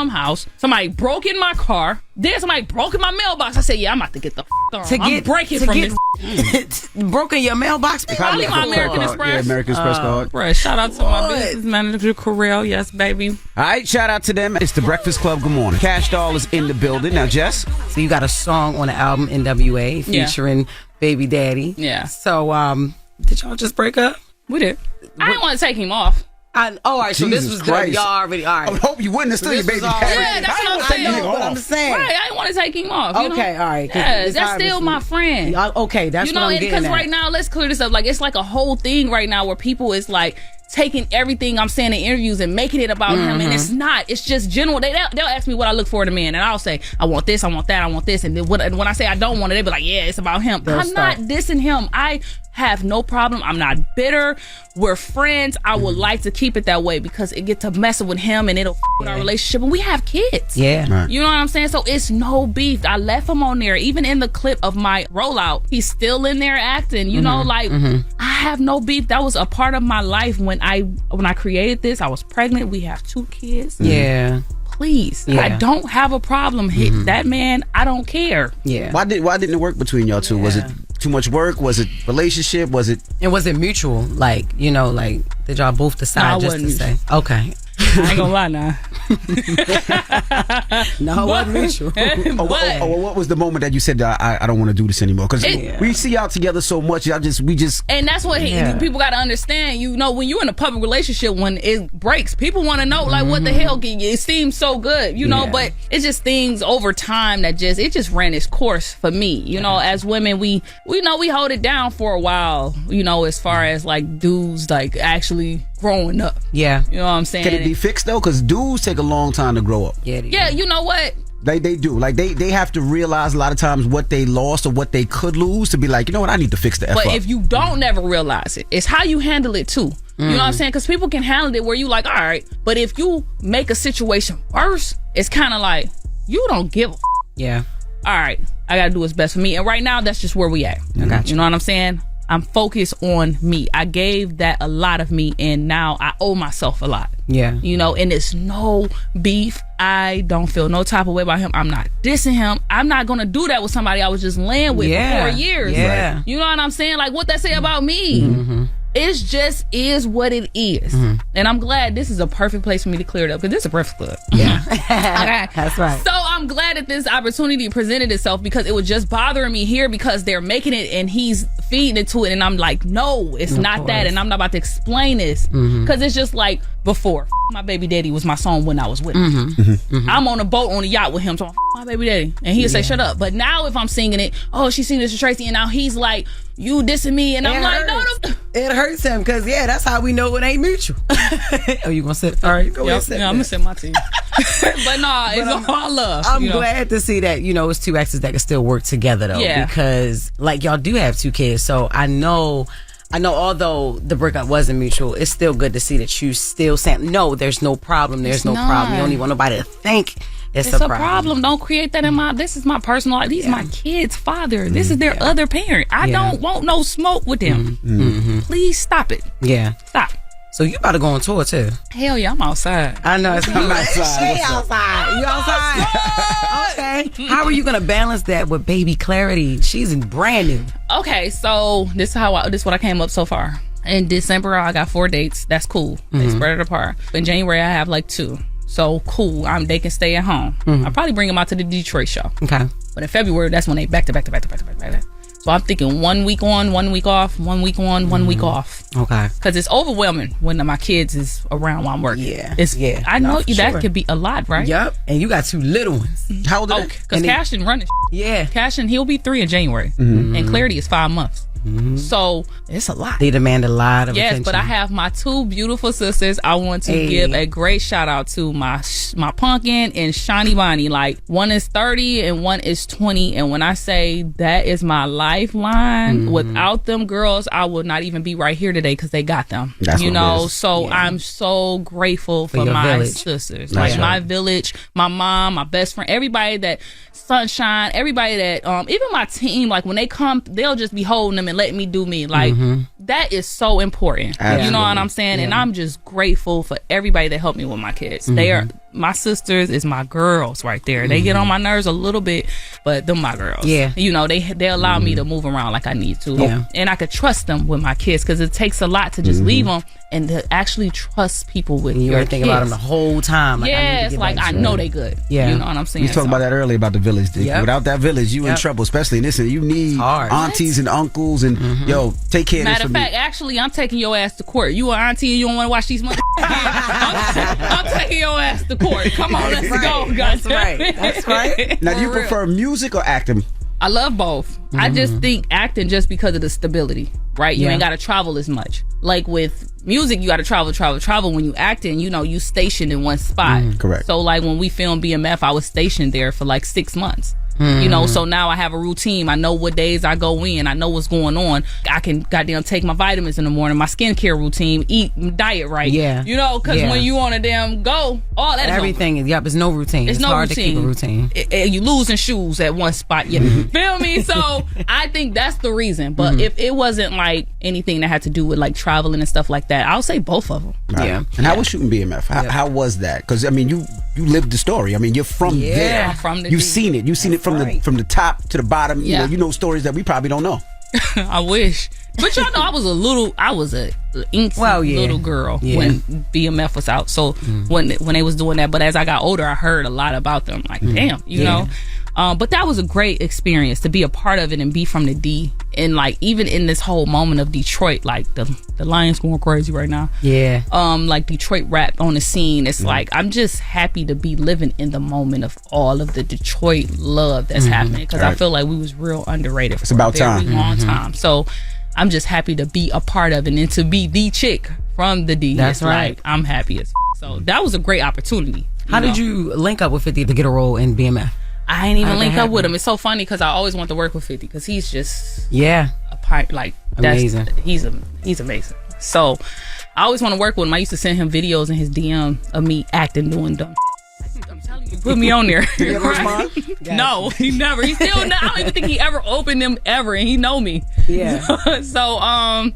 S19: house. Somebody broke in my car. Then somebody broke in my mailbox. I said, yeah, I'm about to get the I'm breaking from this.
S4: Broke in your mailbox?
S19: Probably my American Express.
S3: Yeah, American Express card.
S19: Bruh, shout out to my business manager, Correll. Yes, baby.
S3: All right, shout out to them. It's the Breakfast Club. Good morning. Kash Doll is in the building. Now, Jess.
S4: So you got a song on the album NWA featuring Baby Daddy.
S19: Yeah.
S4: So did y'all just break up?
S19: We did. I didn't want to take him off.
S4: All right, so this was good. Y'all already, all right.
S3: I hope you wouldn't have still your baby daddy.
S19: Yeah, that's what I'm saying.
S4: What I'm saying.
S19: Right, I didn't want to take him off.
S4: Okay, all right.
S19: Yeah, that's still my friend.
S4: Okay, that's what I'm getting at.
S19: Because right now, let's clear this up. Like, it's like a whole thing right now where people is like taking everything I'm saying in interviews and making it about him, and it's not. It's just general. They'll ask me what I look for in a man, and I'll say I want this, I want that, I want this, and then when I say I don't want it, they be like, yeah, it's about him. I'm not dissing him. I have no problem. I'm not bitter. We're friends. I would like to keep it that way because it gets to messing with him and it'll with our relationship, and we have kids.
S4: Yeah.
S3: Right.
S19: You know what I'm saying? So it's no beef. I left him on there. Even in the clip of my rollout, he's still in there acting. You know, like I have no beef. That was a part of my life when I created this. I was pregnant. We have 2 kids.
S4: Yeah.
S19: Please. Yeah. I don't have a problem hitting that man. I don't care.
S4: Yeah.
S3: Why didn't it work between y'all two? Was it too much work? Was it relationship? Was it?
S4: And was it mutual? Like, you know, like did y'all both decide just to say? Okay.
S19: I ain't gonna lie now.
S4: No, it wasn't mutual.
S3: What was the moment that you said I don't want to do this anymore? Because we see y'all together so much. We just.
S19: And that's what people got to understand. You know, when you're in a public relationship, when it breaks, people want to know like what the hell. It seems so good, you know, but it's just things over time that it just ran its course for me. You know, as women, we know we hold it down for a while. You know, as far as like dudes like actually growing up.
S4: Yeah.
S19: You know what I'm saying?
S3: Can it be fixed though? Because dudes take a long time to grow up.
S19: Yeah, you know what?
S3: They do. Like they have to realize a lot of times what they lost or what they could lose to be like, you know what, I need to fix the F up.
S19: But if you don't never realize it, it's how you handle it too. You know what I'm saying? Because people can handle it where you like, all right, but if you make a situation worse, it's kind of like you don't give a
S4: Yeah.
S19: All right, I gotta do what's best for me. And right now, that's just where we at.
S4: I got you.
S19: You know what I'm saying? I'm focused on me. I gave that a lot of me, and now I owe myself a lot.
S4: Yeah.
S19: You know, and it's no beef. I don't feel no type of way about him. I'm not dissing him. I'm not gonna do that with somebody I was just laying with for 4 years.
S4: Yeah.
S19: Right. You know what I'm saying? Like what they say about me. It's just is what it is. And I'm glad this is a perfect place for me to clear it up because this is a Breakfast Club.
S4: Yeah.
S19: Okay.
S4: That's right.
S19: So I'm glad that this opportunity presented itself because it was just bothering me here because they're making it and he's feeding into it and I'm like, no, it's not that, and I'm not about to explain this because it's just like before my baby daddy was my song when I was with him. I'm on a boat on a yacht with him, so my baby daddy, and he'll say shut up. But now if I'm singing it, oh, she's singing this to Tracy, and now he's like, you dissing me, and I'm like, no.
S4: It hurts him because that's how we know it ain't mutual. Oh, you gonna sit? All right, go ahead.
S19: Yeah, I'm gonna sit my team. But nah, it's all love.
S4: I'm glad to see that it's 2 exes that can still work together though, because like y'all do have 2 kids, so I know although the breakup wasn't mutual, it's still good to see that you still saying no, there's no problem, there's no problem. You don't even want nobody to think it's a problem.
S19: Don't create that in this is my personal life. These are my kids' father. This is their other parent. I don't want no smoke with them. Please stop it.
S4: Yeah.
S19: Stop.
S4: So you about to go on tour too?
S19: Hell yeah, I'm outside.
S4: I know. I'm
S3: outside.
S4: She outside. You outside? Okay. How are you gonna balance that with baby Clarity? She's brand new.
S19: Okay, so this is what I came up so far. In December, I got 4 dates. That's cool. They spread it apart. In January, I have like 2. So cool. They can stay at home. I'll probably bring them out to the Detroit show.
S4: Okay.
S19: But in February, that's when they back to back. So I'm thinking 1 week on, 1 week off, 1 week on, 1 week off.
S4: Okay.
S19: Because it's overwhelming when my kids is around while I'm working.
S4: Yeah.
S19: I know that could be a lot, right?
S4: Yep. And you got 2 little ones.
S3: How old are they?
S19: Because Kash didn't run it.
S4: Yeah.
S19: Kash, he'll be 3 in January. And Clarity is 5 months. So it's a lot.
S4: They demand a lot of attention.
S19: Yes, but I have my 2 beautiful sisters. I want to give a great shout out to my Pumpkin and Shani Bonnie. Like, one is 30 and one is 20. And when I say that is my lifeline, without them girls, I would not even be right here today because they got them.
S3: That's
S19: you
S3: what
S19: know,
S3: it is.
S19: so I'm so grateful for
S4: your
S19: my
S4: village.
S19: sisters.
S3: That's
S19: like my
S3: right.
S19: village, my mom, my best friend, everybody that Sunshine, everybody that even my team, like when they come, they'll just be holding them and letting me do me. Like that is so important.
S3: Absolutely.
S19: You know what I'm saying? And I'm just grateful for everybody that helped me with my kids. They are my sisters is my girls right there. They get on my nerves a little bit, but they're my girls.
S4: Yeah.
S19: You know, they allow me to move around like I need to.
S4: Yeah.
S19: And I could trust them with my kids because it takes a lot to just leave them and to actually trust people with
S4: You
S19: your
S4: ain't thinking about them the whole time. Like,
S19: yes, like I know they good.
S4: Yeah.
S19: You know what I'm saying?
S3: We talked about that earlier about the village.
S4: Yep.
S3: Without that village, you in
S4: Yep.
S3: trouble, especially in this. And you need
S4: hard.
S3: aunties and uncles and yo, take care
S19: Matter
S3: of
S19: of
S3: this for
S19: fact, actually, I'm taking your ass to court. You an auntie and you don't want to watch these mother. I'm taking your ass to court. Come on, let's go.
S4: That's right. That's right.
S3: Now, do you
S19: For real.
S3: prefer music or acting?
S19: I love both. I just think acting just because of the stability, right? You
S4: Yeah.
S19: ain't got to travel as much. Like with music, you got to travel. When you acting, you know, you stationed in one spot.
S3: Correct.
S19: So like when we filmed BMF, I was stationed there for like 6 months. You know, so now I have a routine. I know what days I go in. I know what's going on. I can goddamn take my vitamins in the morning, my skincare routine, eat, diet right.
S4: Yeah.
S19: You know, because when you on a damn go, all that is
S4: Everything is, it's no routine.
S19: It's no
S4: hard
S19: routine.
S4: to keep a routine.
S19: You losing shoes at one spot. Yeah. Feel me? So I think that's the reason. But if it wasn't like anything that had to do with like traveling and stuff like that, I'll say both of them.
S3: Right.
S4: Yeah.
S3: And how was shooting BMF? How was that? Because I mean, you lived the story. I mean, you're from there.
S19: I'm from the
S3: You've
S19: D.
S3: seen it. You've seen it from the top to the bottom.
S19: Yeah.
S3: You know stories that we probably don't know.
S19: I wish. But y'all know I was a inky little girl when BMF was out. So when they was doing that, but as I got older, I heard a lot about them. Like, damn, you know. But that was a great experience to be a part of it and be from the D. And like even in this whole moment of Detroit, like the Lions going crazy right now.
S4: Yeah.
S19: Like Detroit rap on the scene. It's like I'm just happy to be living in the moment of all of the Detroit love that's happening because I feel like we was real underrated for
S3: about
S19: a very
S3: time.
S19: long time. So I'm just happy to be a part of it and to be the chick from the D.
S4: That's
S19: it's
S4: right.
S19: like I'm happy as so that was a great opportunity.
S4: How did you link up with 50 to get a role in BMF?
S19: I ain't even
S4: How'd that
S19: link up with
S4: happen?
S19: him. It's so funny because I always want to work with 50 because he's just
S4: Yeah.
S19: a part like that's
S4: Amazing.
S19: He's amazing. So I always want to work with him. I used to send him videos in his DM of me acting, doing dumb. I'm telling you, put me on there.
S3: You ever respond?
S19: No, he never. He still. I don't even think he ever opened them ever, and he know me.
S4: Yeah.
S19: So,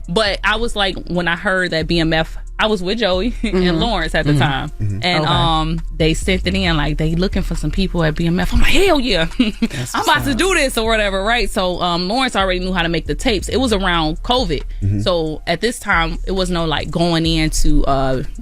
S19: but I was like, when I heard that BMF, I was with Joey and Lawrence at the time, and they sent it in like they looking for some people at BMF. I'm like, hell yeah, I'm about to do this or whatever, right? So Lawrence already knew how to make the tapes. It was around COVID, so at this time it was no like going into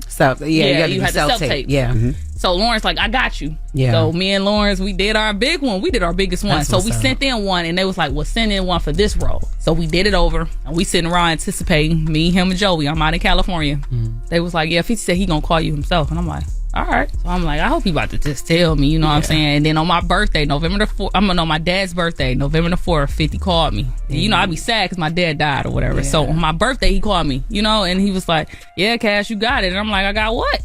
S4: Self. Yeah.
S19: you had to self-tape.
S4: Yeah.
S19: So Lawrence like, I got you.
S4: Yeah.
S19: So me and Lawrence, we did our big one. We did our biggest one.
S4: That's
S19: So
S4: what's
S19: we
S4: up.
S19: sent in one, and they was like, well, send in one for this role. So we did it over, and we sitting around anticipating, me, him, and Joey. I'm out in California. They was like, yeah, 50 said he gonna call you himself. And I'm like, all right. So I'm like, I hope he about to just tell me, you know what I'm saying? And then on my birthday, November the 4th, I'm gonna know my dad's birthday, November the 4th, 50 called me. And, you know, I'd be sad because my dad died or whatever. So on my birthday, he called me, you know, and he was like, yeah, Kash, you got it. And I'm like, I got what?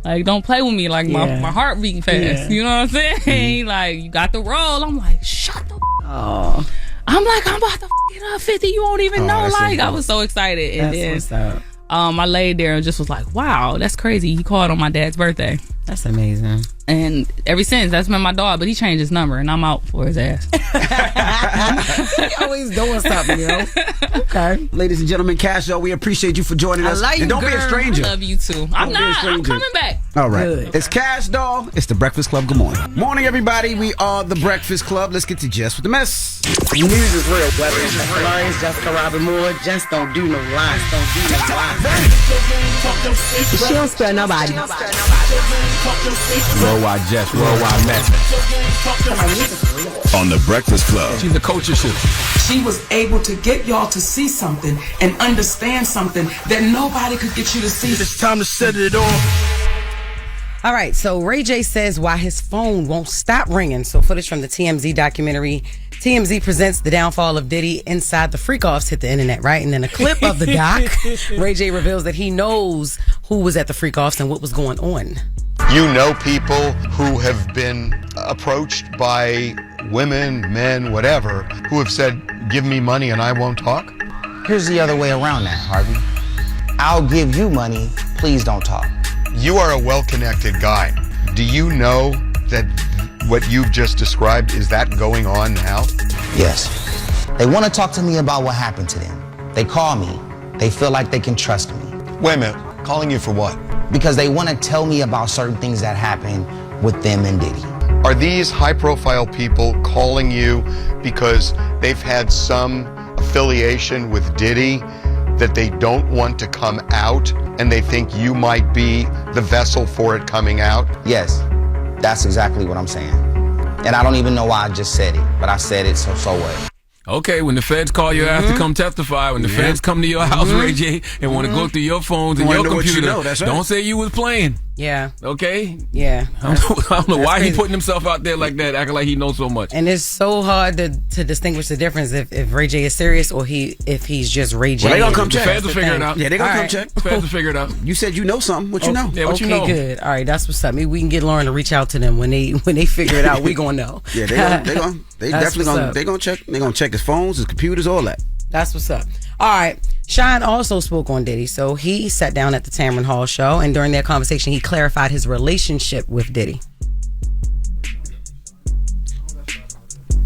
S19: Like, don't play with me. Like, my heart beating fast.
S4: Yeah.
S19: You know what I'm saying? Like, you got the role. I'm like, shut the
S4: Oh.
S19: I'm like, I'm about to get up 50. You won't even know.
S3: that's so
S19: Like, I
S3: cool.
S19: was so excited. And
S4: That's
S19: then
S4: what's up.
S19: I laid there and just was like, wow, that's crazy. He called on my dad's birthday.
S4: That's amazing.
S19: And ever since, that's been my dog, but he changed his number, and I'm out for his ass.
S4: He always doing something, Okay.
S3: Ladies and gentlemen, Kash, we appreciate you for joining us.
S4: I like you,
S3: and don't be a
S4: girl.
S3: stranger.
S19: I love you too. I'm coming back.
S3: All right.
S4: Good.
S3: It's Kash, doll. It's the Breakfast Club. Good morning. Morning, everybody. We are the Breakfast Club. Let's get to Jess with the Mess.
S4: News is real. Whether it's Jess Hilarious, Jessica Robin Moore, just don't do no lies. Don't do no lies.
S12: She don't spare nobody.
S2: Worldwide Jess, worldwide Mack.
S6: On the Breakfast Club.
S2: She's the coach of shit.
S13: She was able to get y'all to see something and understand something that nobody could get you to see.
S14: It's time to set it off.
S4: All right, so Ray J says why his phone won't stop ringing. So footage from the TMZ documentary. TMZ presents the downfall of Diddy inside the freak-offs hit the internet, right? And then a clip of the doc, Ray J reveals that he knows who was at the freak-offs and what was going on.
S20: You know people who have been approached by women, men, whatever, who have said, give me money and I won't talk?
S21: Here's the other way around that, Harvey. I'll give you money, please don't talk.
S20: You are a well-connected guy. Do you know that what you've just described, is that going on now?
S21: Yes. They want to talk to me about what happened to them. They call me. They feel like they can trust me.
S20: Wait a minute, calling you for what?
S21: Because they want to tell me about certain things that happened with them and Diddy.
S20: Are these high-profile people calling you because they've had some affiliation with Diddy that they don't want to come out and they think you might be the vessel for it coming out?
S21: Yes, that's exactly what I'm saying. And I don't even know why I just said it, but I said it, so what?
S2: Okay, when the feds call your ass to come testify, when the feds come to your house, Ray J, and want to go through your phones and your computer, don't say you was playing.
S4: Yeah.
S2: Okay?
S4: Yeah.
S2: I don't know why he putting himself out there like that, acting like he knows so much.
S4: And it's so hard to distinguish the difference if Ray J is serious or if he's just Ray J.
S3: Well, they gonna come check.
S2: The feds will figure it out.
S3: Yeah, they gonna come check.
S2: The feds will figure it out.
S3: You said you know something. What you know?
S2: Yeah, what you know?
S4: Okay, good. All right, that's what's up. Maybe we can get Lauren to reach out to them when they figure it out. We gonna know.
S3: Yeah, they definitely gonna check. They gonna check his phones, his computers, all that.
S4: That's what's up. All right. Sean also spoke on Diddy. So he sat down at the Tamron Hall show, and during their conversation, he clarified his relationship with Diddy.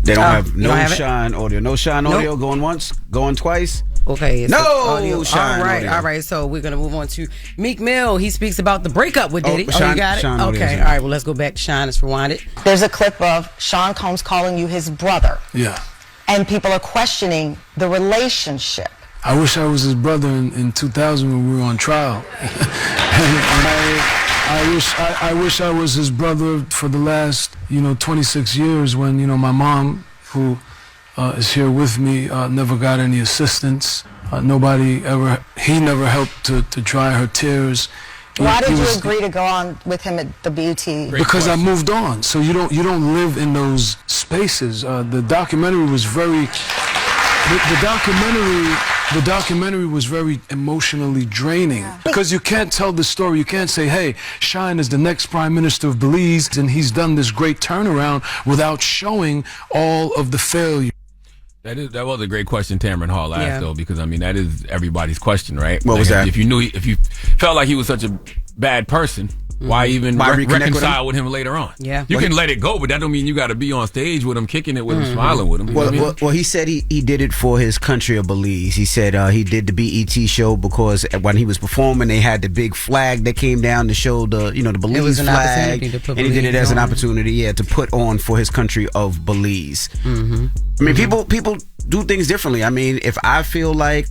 S3: They don't have no Sean audio. No Sean audio going once, going twice.
S4: Okay. It's
S3: no Sean audio.
S4: All right. So we're going to move on to Meek Mill. He speaks about the breakup with Diddy.
S3: Sean,
S4: you got it?
S3: Sean
S4: okay. All right. Well, let's go back to Sean. Let's rewind it.
S22: There's a clip of Sean Combs calling you his brother.
S23: Yeah.
S22: And people are questioning the relationship.
S23: I wish I was his brother in 2000 when we were on trial. I wish I was his brother for the last, 26 years when, my mom, who is here with me, never got any assistance. He never helped to dry her tears.
S22: Why did you agree to go on with him at the BET?
S23: Because I moved on. So you don't live in those spaces. The documentary was very. The documentary was very emotionally draining because you can't tell the story. You can't say, hey, Shine is the next prime minister of Belize and he's done this great turnaround without showing all of the failure.
S2: That was a great question Tamron Hall asked, though, because, that is everybody's question, right?
S3: What was that?
S2: If you felt like he was such a bad person, why even reconcile with him later on?
S4: Yeah.
S2: You can let it go, but that don't mean you got to be on stage with him, kicking it with him, smiling with him.
S3: Well, he said he did it for his country of Belize. He said he did the BET show because when he was performing, they had the big flag that came down to show the Belize flag, and he did it as an opportunity, to put on for his country of Belize. People do things differently. If I feel like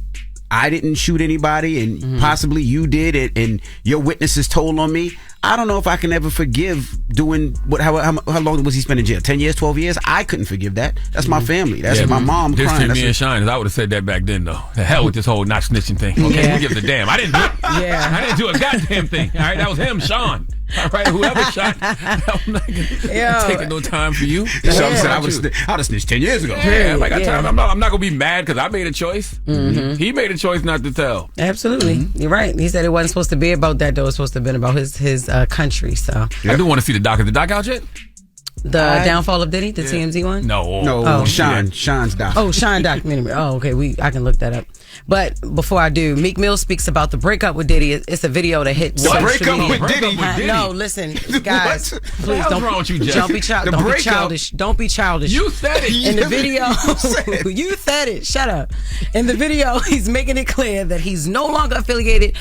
S3: I didn't shoot anybody and possibly you did it and your witnesses told on me, I don't know if I can ever forgive doing how long was he spent in jail? 10 years, 12 years? I couldn't forgive that. That's my family. That's my mom crying.
S2: Me and Shine, I would have said that back then, though. The hell with this whole not snitching thing. Okay, who gives a damn? I didn't do it. I didn't do a goddamn thing. All right, that was him, Sean. All right, whoever shot, I'm not taking no time for you.
S3: I would have snitched 10 years ago.
S2: I'm not going to be mad because I made a choice. He made a choice not to tell.
S4: Absolutely. You're right. He said it wasn't supposed to be about that, though. It was supposed to have been about his country. So
S2: I do want to see the doc. Is the doc out yet?
S4: The Downfall of Diddy, the TMZ one?
S2: No.
S3: Sean's doc.
S4: Oh, Sean documentary. Oh, okay. I can look that up. But before I do, Meek Mill speaks about the breakup with Diddy. It's a video that hit social media.
S3: With Diddy?
S4: No, listen, guys, please
S2: What's wrong with you, Jess?
S4: don't be childish. Don't be childish.
S2: You said it.
S4: In the video, you said it. Shut up. In the video, he's making it clear that he's no longer affiliated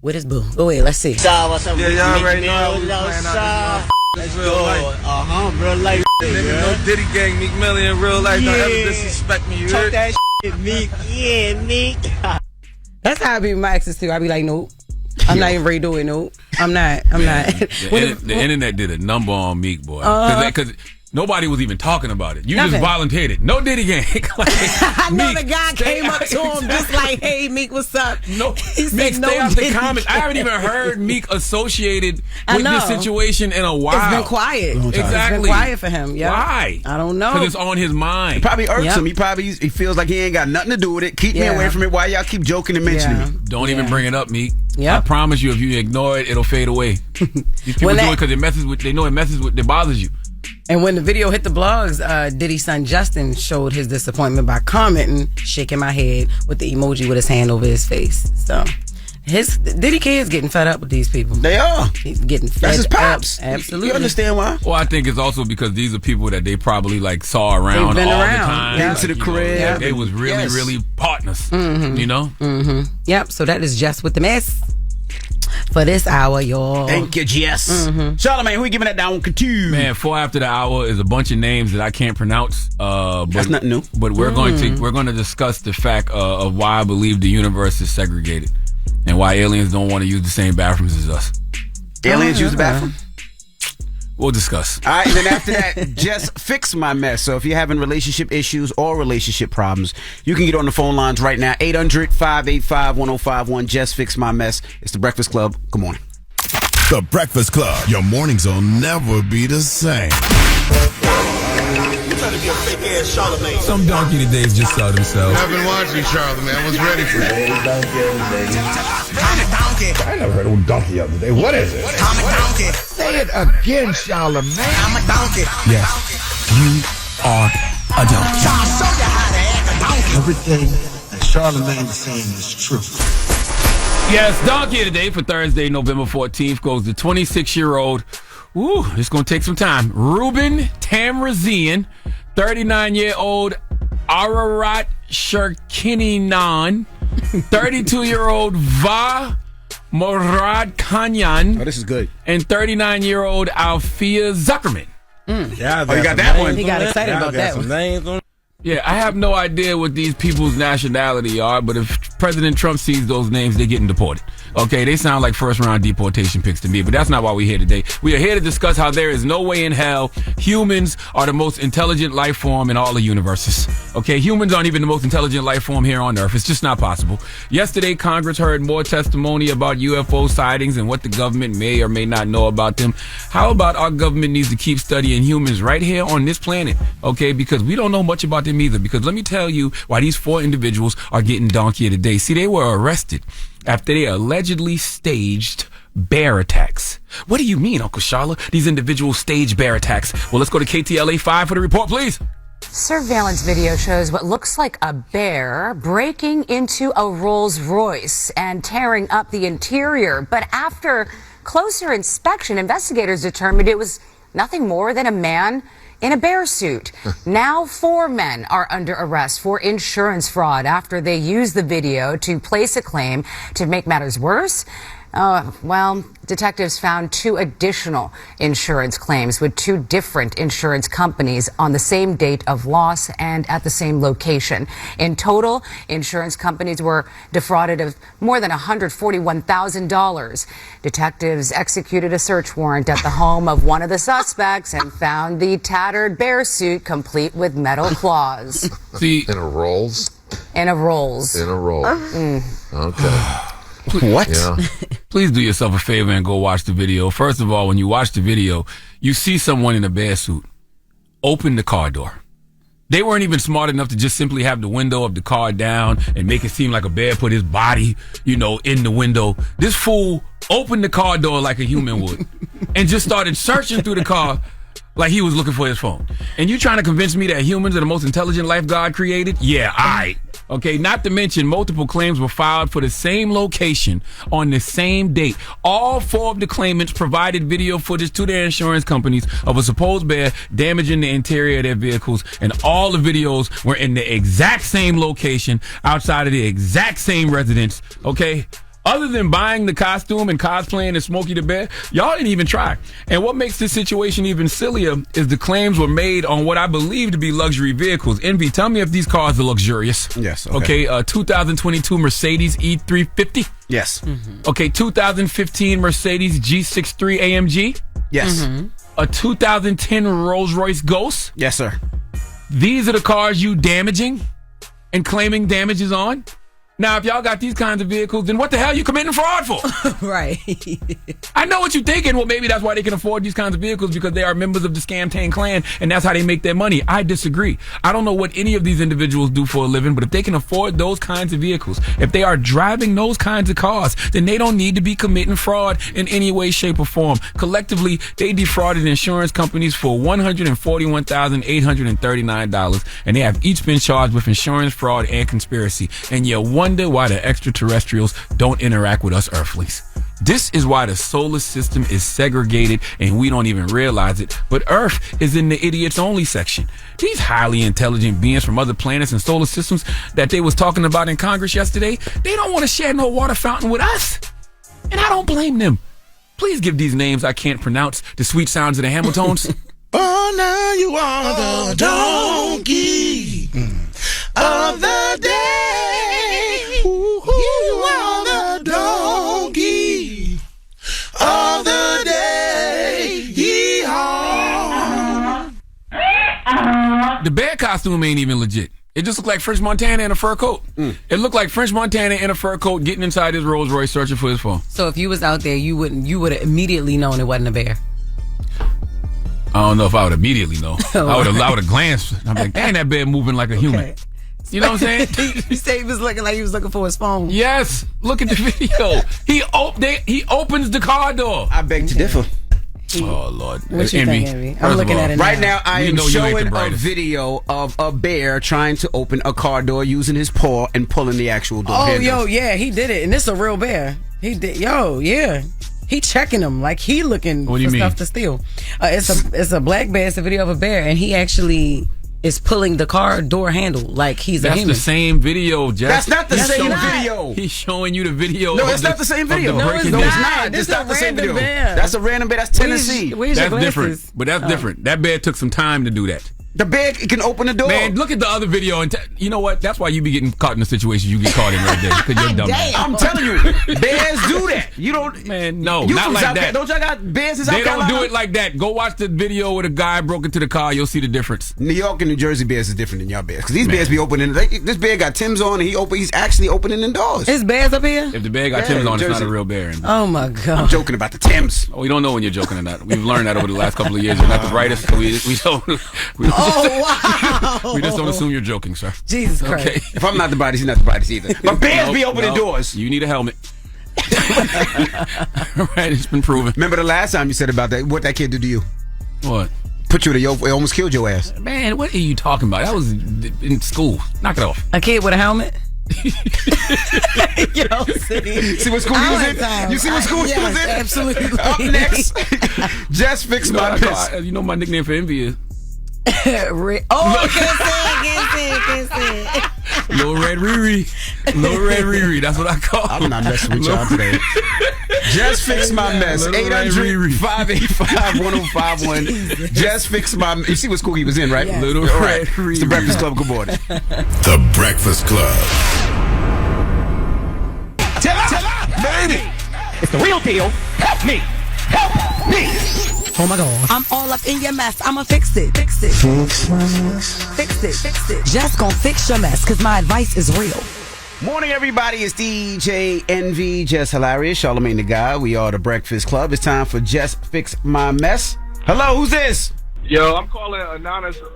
S4: with his boo. Go ahead, let's see.
S24: What's up?
S5: Yeah, y'all already know we playing out. That's real life.
S24: Real life.
S5: Nigga, no Diddy gang, Meek Mill in real life. Don't ever disrespect me, you
S24: Talk
S5: heard?
S24: that shit, Meek. Yeah, Meek.
S4: That's how I be with my exes too. I be like, nope. I'm not even redoing. Nope. I'm not.
S2: The internet did a number on Meek, boy. Because nobody was even talking about it. You just volunteered it. No Diddy gang.
S4: I know the guy came up to him just like, hey, Meek, what's up?
S2: No,
S4: he said,
S2: Meek, stay out the comments. I haven't even heard Meek associated with this situation in a while.
S4: It's been quiet.
S2: Exactly.
S4: It's been quiet for him. Yep.
S2: Why?
S4: I don't know.
S2: Because it's on his mind.
S3: It probably irks him. He feels like he ain't got nothing to do with it. Keep me away from it. Why y'all keep joking and mentioning me?
S2: Don't even bring it up, Meek. I promise you, if you ignore it, it'll fade away. These people do it because they know it messes with, it bothers you.
S4: And when the video hit the blogs, Diddy's son Justin showed his disappointment by commenting, shaking my head with the emoji with his hand over his face. So Diddy kids getting fed up with these people.
S3: They are.
S4: He's getting fed
S3: That's his pops.
S4: up. Absolutely.
S3: You understand why?
S2: Well, I think it's also because these are people that they probably saw around all the time.
S3: Into the crib.
S2: They was really partners. You know?
S4: Mm-hmm. Yep. So that is Jess with the Mess for this hour, y'all.
S3: Thank you, Jess. Charlamagne, who you giving that down to?
S2: Man, 4 after the hour is a bunch of names that I can't pronounce. But,
S3: that's nothing new.
S2: But we're going to discuss the fact of why I believe the universe is segregated and why aliens don't want to use the same bathrooms as us.
S3: Aliens use the bathroom?
S2: We'll discuss.
S3: All right, and then after that, Jess Fix My Mess. So if you're having relationship issues or relationship problems, you can get on the phone lines right now. 800-585-1051. Jess Fix My Mess. It's The Breakfast Club. Good morning.
S6: The Breakfast Club. Your mornings will never be the same.
S2: Some donkey todays just saw themselves.
S5: I've been watching Charlamagne. I was ready for it.
S8: I never heard of donkey the other day. What is it?
S9: I'm a donkey.
S8: Say it again, Charlamagne.
S9: I'm a donkey.
S2: Yes, you are a donkey.
S9: So I'll show you how to act a donkey.
S8: Everything that Charlamagne is saying is true.
S2: Yes, donkey today for Thursday, November 14th goes the 26-year-old. Ooh, it's going to take some time. Ruben Tamrazian, 39-year-old Ararat Shirkininan, 32-year-old Va Morad Kanyan.
S3: Oh, this is good.
S2: And 39-year-old Alfia Zuckerman.
S3: Yeah, you got that one.
S4: He got excited about that one.
S2: Yeah, I have no idea what these people's nationality are, but if President Trump sees those names, they're getting deported. Okay, they sound like first-round deportation picks to me, but that's not why we're here today. We are here to discuss how there is no way in hell humans are the most intelligent life form in all the universes. Okay, humans aren't even the most intelligent life form here on Earth. It's just not possible. Yesterday, Congress heard more testimony about UFO sightings and what the government may or may not know about them. How about our government needs to keep studying humans right here on this planet? Okay, because we don't know much about them either. Because let me tell you why these 4 individuals are getting donkey of the day. See, they were arrested after they allegedly staged bear attacks. What do you mean, Uncle Sharla? These individuals staged bear attacks. Well, let's go to KTLA 5 for the report, please.
S25: Surveillance video shows what looks like a bear breaking into a Rolls Royce and tearing up the interior. But after closer inspection, investigators determined it was nothing more than a man in a bear suit. Now 4 men are under arrest for insurance fraud after they used the video to place a claim. To make matters worse, detectives found 2 additional insurance claims with 2 different insurance companies on the same date of loss and at the same location. In total, insurance companies were defrauded of more than $141,000. Detectives executed a search warrant at the home of one of the suspects and found the tattered bear suit complete with metal claws.
S2: See,
S8: in a Rolls?
S25: In a Rolls.
S8: In a Rolls. Okay.
S3: What?
S8: Yeah.
S2: Please do yourself a favor and go watch the video. First of all, when you watch the video, you see someone in a bear suit open the car door. They weren't even smart enough to just simply have the window of the car down and make it seem like a bear put his body, in the window. This fool opened the car door like a human would and just started searching through the car like he was looking for his phone. And you trying to convince me that humans are the most intelligent life God created? Yeah, all right. Okay, not to mention multiple claims were filed for the same location on the same date. All 4 of the claimants provided video footage to their insurance companies of a supposed bear damaging the interior of their vehicles, and all the videos were in the exact same location outside of the exact same residence. Okay? Other than buying the costume and cosplaying as Smokey the Bear, y'all didn't even try. And what makes this situation even sillier is the claims were made on what I believe to be luxury vehicles. Envy, tell me if these cars are luxurious.
S3: Yes.
S2: Okay. 2022 Mercedes E350.
S3: Yes.
S2: Mm-hmm. Okay. 2015 Mercedes G63 AMG.
S3: Yes.
S2: Mm-hmm. A 2010 Rolls-Royce Ghost.
S3: Yes, sir.
S2: These are the cars you damaging and claiming damages on? Now, if y'all got these kinds of vehicles, then what the hell are you committing fraud for?
S4: Right.
S2: I know what you're thinking. Well, maybe that's why they can afford these kinds of vehicles, because they are members of the Scamtang clan, and that's how they make their money. I disagree. I don't know what any of these individuals do for a living, but if they can afford those kinds of vehicles, if they are driving those kinds of cars, then they don't need to be committing fraud in any way, shape, or form. Collectively, they defrauded insurance companies for $141,839, and they have each been charged with insurance fraud and conspiracy. And you wonder why the extraterrestrials don't interact with us earthlings. This is why the solar system is segregated and we don't even realize it. But Earth is in the idiots only section. These highly intelligent beings from other planets and solar systems that they was talking about in Congress yesterday, they don't want to share no water fountain with us. And I don't blame them. Please give these names I can't pronounce the sweet sounds of the Hamiltons.
S9: Oh, now you are the donkey of the day. You are the donkey of the day. Yeehaw.
S2: The bear costume ain't even legit. It just looked like French Montana in a fur coat. It looked like French Montana in a fur coat getting inside his Rolls Royce searching for his phone.
S4: So if you was out there, you would have immediately known it wasn't a bear.
S2: I don't know if I would immediately know. I would have glanced. I'm like, dang, that bear moving like a human. You know what I'm saying?
S4: You say he was looking like he was looking for his phone.
S2: Yes. Look at the video. He opens the car door.
S3: I beg to differ.
S2: Oh, Lord.
S4: What you think, Envy? I'm looking at it
S3: right now. I am showing a
S2: brightest
S3: video of a bear trying to open a car door using his paw and pulling the actual door handle.
S4: Yo, yeah, he did it. And this is a real bear. He did. Yo, yeah. He checking them like he looking for stuff to steal. It's a black bear. It's a video of a bear, and he actually is pulling the car door handle like he's a human.
S2: That's the same video, Jess.
S3: That's not the same video.
S2: He's showing you the video.
S3: No, it's not the same video.
S4: No, it's not.
S3: It's not the same video.
S4: Bear.
S3: That's a random bear. That's Tennessee.
S4: Where's
S2: that's
S4: your
S2: different. But that's different. That bear took some time to do that.
S3: The bear can open the door.
S2: Man, look at the other video. And you know what? That's why you be getting caught in the situation you get caught in right there. Because you're dumb.
S3: I'm telling you, bears do that. You don't.
S2: Man, no,
S3: you
S2: not
S3: from
S2: like
S3: South
S2: that.
S3: Don't y'all got bears in South
S2: They
S3: Carolina?
S2: don't do it like that. Go watch the video where the guy broke into the car. You'll see the difference.
S3: New York and New Jersey bears is different than y'all bears. Because these bears be opening. This bear got Tim's on and he's actually opening the doors.
S4: Is bears up here?
S2: If the bear got Tim's on, it's not a real bear.
S4: Oh my God.
S3: I'm joking about the Timbs.
S2: Oh, we don't know when you're joking or not. We've learned that over the last couple of years. You're not the brightest. So we don't.
S4: Wow.
S2: We just don't assume you're joking, sir.
S4: Jesus Christ.
S2: Okay.
S3: If I'm not the brightest, he's not the brightest either. But bears be opening doors.
S2: You need a helmet. Right, it's been proven.
S3: Remember the last time you said about that? What that kid did to you?
S2: What?
S3: Put you in a yoke. It almost killed your ass.
S2: Man, what are you talking about? That was in school. Knock it off.
S4: A kid with a helmet? Yo,
S3: see what school he was in? You see what school he was in?
S4: Absolutely.
S3: Up next, Jess Fix My Mess.
S2: You know my nickname for Envy is?
S4: Can't say it.
S2: Little Red Riri. Little Red Riri. That's what I call
S3: I'm not messing with y'all today. Jess Fix My Mess. 800-585-1051. Jess Fix My Mess. You see what school he was in, right?
S2: Yes. Little Red Riri.
S3: It's the Breakfast Club. Good morning.
S6: The Breakfast Club.
S9: Tell her, baby. It's the real deal. Help me. Help me.
S4: Oh my God. I'm all up in your mess. I'ma fix it. Fix it.
S9: Fix my mess.
S4: Fix it. Fix it. Just gonna fix your mess, cause my advice is real.
S3: Morning, everybody. It's DJ NV, Jess Hilarious, Charlamagne the Guy. We are the Breakfast Club. It's time for Jess Fix My Mess. Hello, who's this?
S10: Yo, I'm calling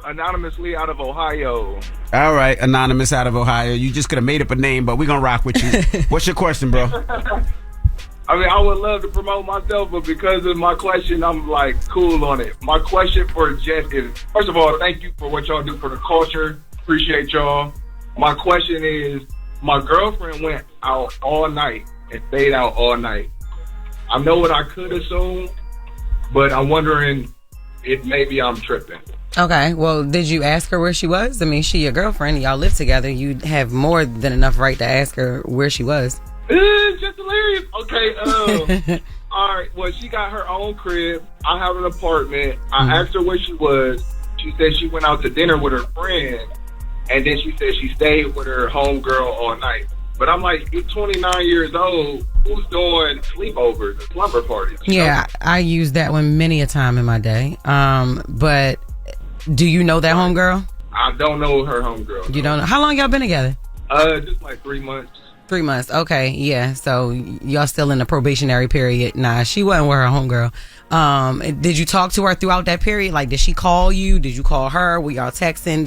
S10: anonymously out of Ohio.
S3: All right, anonymous out of Ohio. You just could have made up a name, but we're gonna rock with you. What's your question, bro?
S10: I mean, I would love to promote myself, but because of my question, I'm like cool on it. My question for Jess is, first of all, thank you for what y'all do for the culture. Appreciate y'all. My question is, my girlfriend went out all night and stayed out all night. I know what I could assume, but I'm wondering if maybe I'm tripping.
S4: Okay, well, did you ask her where she was? I mean, she your girlfriend. Y'all live together. You'd have more than enough right to ask her where she was.
S10: Just hilarious. Okay, all right. Well, she got her own crib. I have an apartment. I asked her where she was. She said she went out to dinner with her friend, and then she said she stayed with her homegirl all night. But I'm like, you're 29 years old. Who's doing sleepovers, slumber parties?
S4: Yeah, I used that one many a time in my day. But do you know that homegirl?
S10: I don't know her homegirl.
S4: You don't know? How long y'all been together?
S10: Just like 3 months.
S4: 3 months. Okay, yeah. So y'all still in the probationary period. Nah, she wasn't with her homegirl. Did you talk to her throughout that period? Like, did she call you? Did you call her? Were y'all texting?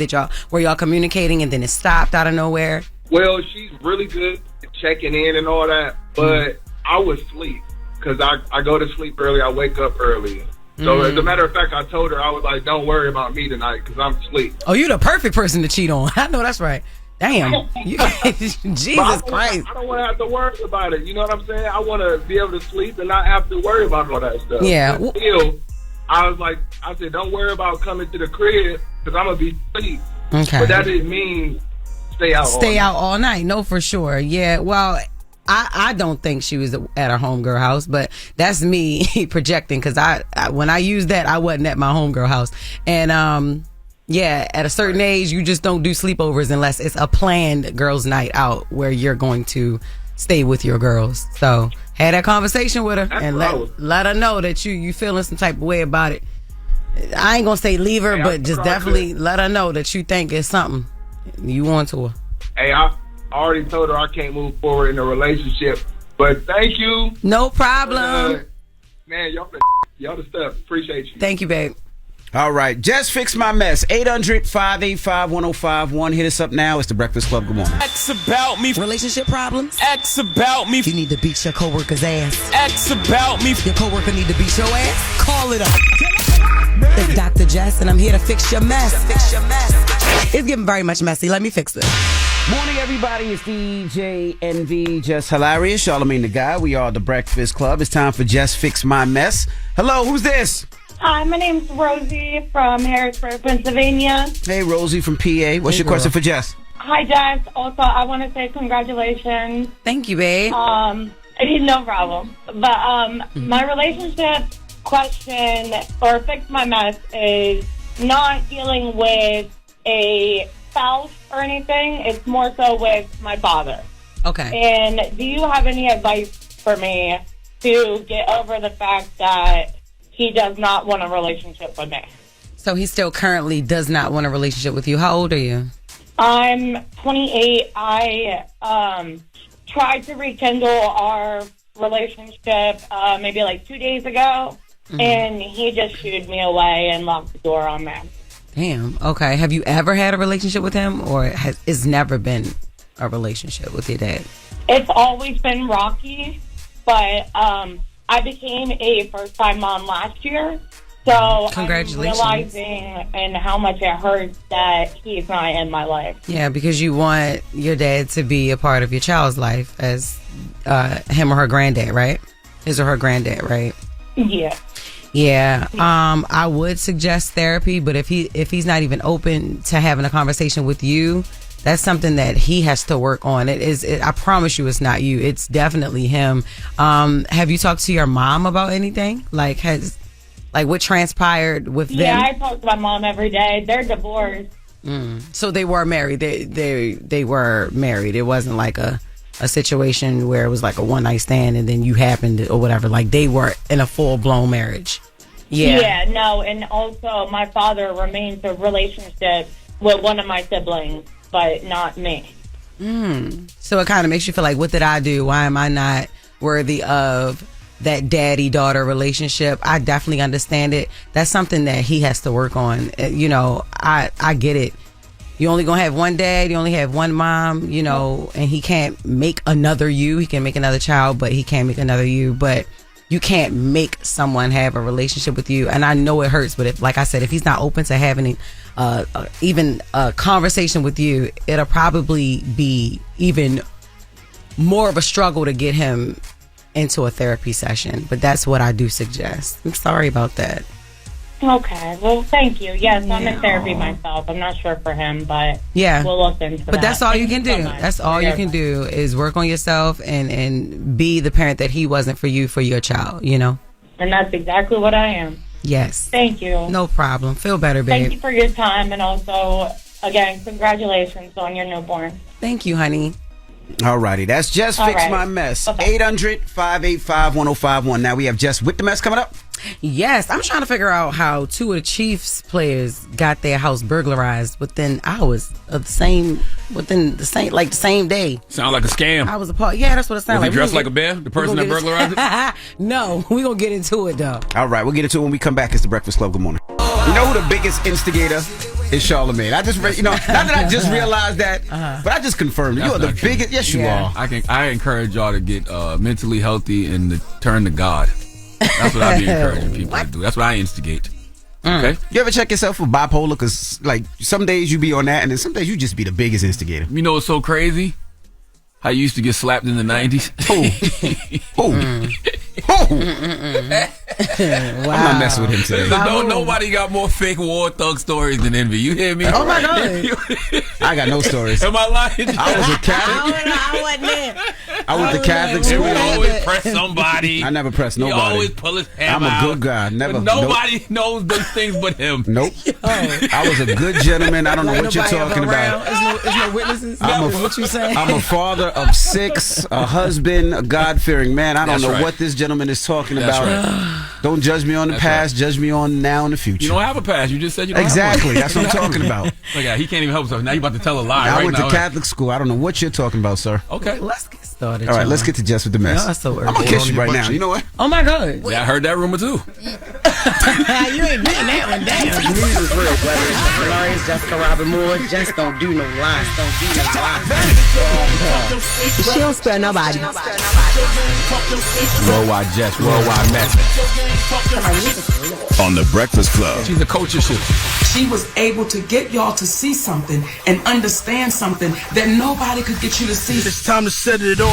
S4: Were y'all communicating and then it stopped out of nowhere?
S10: Well, she's really good at checking in and all that, but I was asleep because I go to sleep early. I wake up early. So as a matter of fact, I told her, I was like, don't worry about me tonight because I'm asleep.
S4: Oh, you're the perfect person to cheat on. I know that's right. Damn. Jesus Christ.
S10: I don't want to have to worry about it. You know what I'm saying? I want to be able to sleep and not have to worry about all that stuff.
S4: Yeah.
S10: But still, I said, don't worry about coming to the crib because I'm going to be asleep.
S4: Okay.
S10: But that didn't mean stay out all night.
S4: No, for sure. Yeah. Well, I don't think she was at her homegirl house, but that's me projecting because I when I used that, I wasn't at my homegirl house. And yeah, at a certain age, you just don't do sleepovers unless it's a planned girls' night out where you're going to stay with your girls. So had that conversation with her and let her know that you feeling some type of way about it. I ain't gonna say leave her, but just definitely let her know that you think it's something you want to her.
S10: Hey, I already told her I can't move forward in a relationship, but thank you.
S4: No problem.
S10: Man, y'all the stuff. Appreciate you.
S4: Thank you, babe.
S3: All right, Jess Fix My Mess. 800-585-1051. Hit us up now. It's the Breakfast Club. Good morning.
S14: X about me.
S4: Relationship problems?
S14: X about me.
S4: You need to beat your coworker's ass.
S14: X about me.
S4: Your coworker need to beat your ass? Call it up. It's Dr. Jess, and I'm here to fix your mess. It's getting very much messy. Let me fix it.
S3: Morning, everybody. It's DJ NV, Jess Hilarious, Charlamagne the Guy. We are the Breakfast Club. It's time for Jess Fix My Mess. Hello, who's this?
S11: Hi, my name's Rosie from Harrisburg, Pennsylvania.
S3: Hey, Rosie from PA. What's your question for Jess?
S11: Hi, Jess. Also, I want to say congratulations.
S4: Thank you, babe.
S11: No problem. But my relationship question or fix my mess is not dealing with a spouse or anything. It's more so with my father.
S4: Okay.
S11: And do you have any advice for me to get over the fact that he does not want a relationship with me?
S4: So he still currently does not want a relationship with you. How old are you?
S11: I'm 28. I tried to rekindle our relationship maybe like 2 days ago, and he just shooed me away and locked the door on me.
S4: Damn. Okay. Have you ever had a relationship with him, or it's never been a relationship with your dad?
S11: It's always been rocky, but I became a first-time mom last year, so
S4: congratulations.
S11: I'm realizing and how much it hurts that he's not in my life.
S4: Yeah, because you want your dad to be a part of your child's life as him or her granddad, right? His or her granddad, right?
S11: Yeah.
S4: Yeah. I would suggest therapy, but if he's not even open to having a conversation with you, that's something that he has to work on. I promise you it's not you. It's definitely him. Have you talked to your mom about anything? Like what transpired with them?
S11: Yeah, I talk to my mom every day. They're divorced.
S4: So they were married. They were married. It wasn't like a situation where it was like a one night stand and then you happened or whatever. Like they were in a full blown marriage. Yeah.
S11: Yeah, no, and also my father remains in a relationship with one of my siblings, but not me.
S4: So it kind of makes you feel like, what did I do? Why am I not worthy of that daddy-daughter relationship? I definitely understand it. That's something that he has to work on. You know, I get it. You only gonna have one dad. You only have one mom. You know, and he can't make another you. He can make another child, but he can't make another you. But you can't make someone have a relationship with you. And I know it hurts, but if, like I said, if he's not open to having even a conversation with you, it'll probably be even more of a struggle to get him into a therapy session. But that's what I do suggest. I'm sorry about that.
S11: Okay, well, thank you. Yes, I'm in therapy myself. I'm not sure for him, but we'll look into that.
S4: But that's all you can do.
S11: So much.
S4: That's all you can do is work on yourself and be the parent that he wasn't for you, for your child, you know?
S11: And that's exactly what I am.
S4: Yes.
S11: Thank you.
S4: No problem. Feel better, babe.
S11: Thank you for your time, and also, again, congratulations on your newborn.
S4: Thank you, honey.
S3: Alrighty, that's Jess Fix My Mess. 800-585-1051. Now we have Jess With The Mess coming up.
S4: Yes, I'm trying to figure out how two of the Chiefs players got their house burglarized within hours of the same day.
S2: Sound like a scam.
S4: I was a part. Yeah, that's what it sounded like.
S2: Was he dressed like a bear? The person that burglarized it?
S4: No, we're going to get into it, though.
S3: All right, we'll get into it when we come back. It's the Breakfast Club. Good morning. You know who the biggest instigator is? Charlamagne. I just, not that I just realized that, but I just confirmed it. You are the biggest. Yes, you are.
S2: I encourage y'all to get mentally healthy and to turn to God. That's what I be encouraging people to do. That's what I instigate. Okay.
S3: You ever check yourself for bipolar? Because like some days you be on that, and then some days you just be the biggest instigator.
S2: You know what's so crazy? How you used to get slapped in the 90s.
S3: Wow. I'm not messing with him today.
S2: Nobody got more fake war thug stories than Envy. You hear me?
S4: Oh my God.
S3: I got no stories.
S2: Am I lying?
S3: I was a Catholic.
S4: I wasn't there.
S3: I went to Catholic school.
S2: We always press somebody.
S3: I never pressed nobody.
S2: He always pull his hammer
S3: I'm a
S2: out.
S3: good guy. Never.
S2: But nobody knows those things but him.
S3: Nope. I was a good gentleman. I don't know what you're talking about.
S4: There's no witnesses. What you saying?
S3: I'm a father of 6, a husband, a God-fearing man. I don't know what this gentleman is talking about.
S2: Right.
S3: Don't judge me on the past. Judge me on now and the future.
S2: You don't have a past. You just said you don't
S3: exactly.
S2: have one.
S3: That's what I'm talking about.
S2: Look at he can't even help himself. Now you about to tell a lie.
S3: I went to Catholic school. I don't know what you're talking about, sir.
S2: Okay.
S4: Let's get started.
S3: All right, let's get to Jess With The Mess.
S4: No, so
S3: I'm going to kiss you right now. You know what?
S4: Oh, my God.
S2: Yeah, I heard that rumor, too.
S4: You ain't getting that one down. Jesus, real, whether it's Jess Hilarious, Jessica Robin Moore, just don't do no lies. Don't do no lies.
S12: She don't spare nobody.
S2: Worldwide Jess, worldwide Mack.
S6: On the Breakfast Club.
S2: She's a coach of shit.
S13: She was able to get y'all to see something and understand something that nobody could get you to see.
S24: It's time to set it off.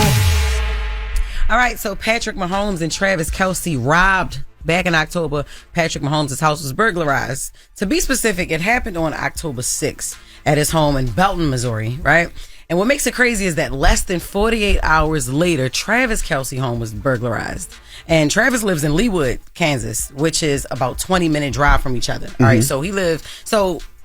S4: All right, so Patrick Mahomes and Travis Kelce robbed. Back in October, Patrick Mahomes' house was burglarized. To be specific, it happened on October 6th at his home in Belton, Missouri, right? And what makes it crazy is that less than 48 hours later, Travis Kelce's home was burglarized. And Travis lives in Leawood, Kansas, which is about 20-minute drive from each other. All right, so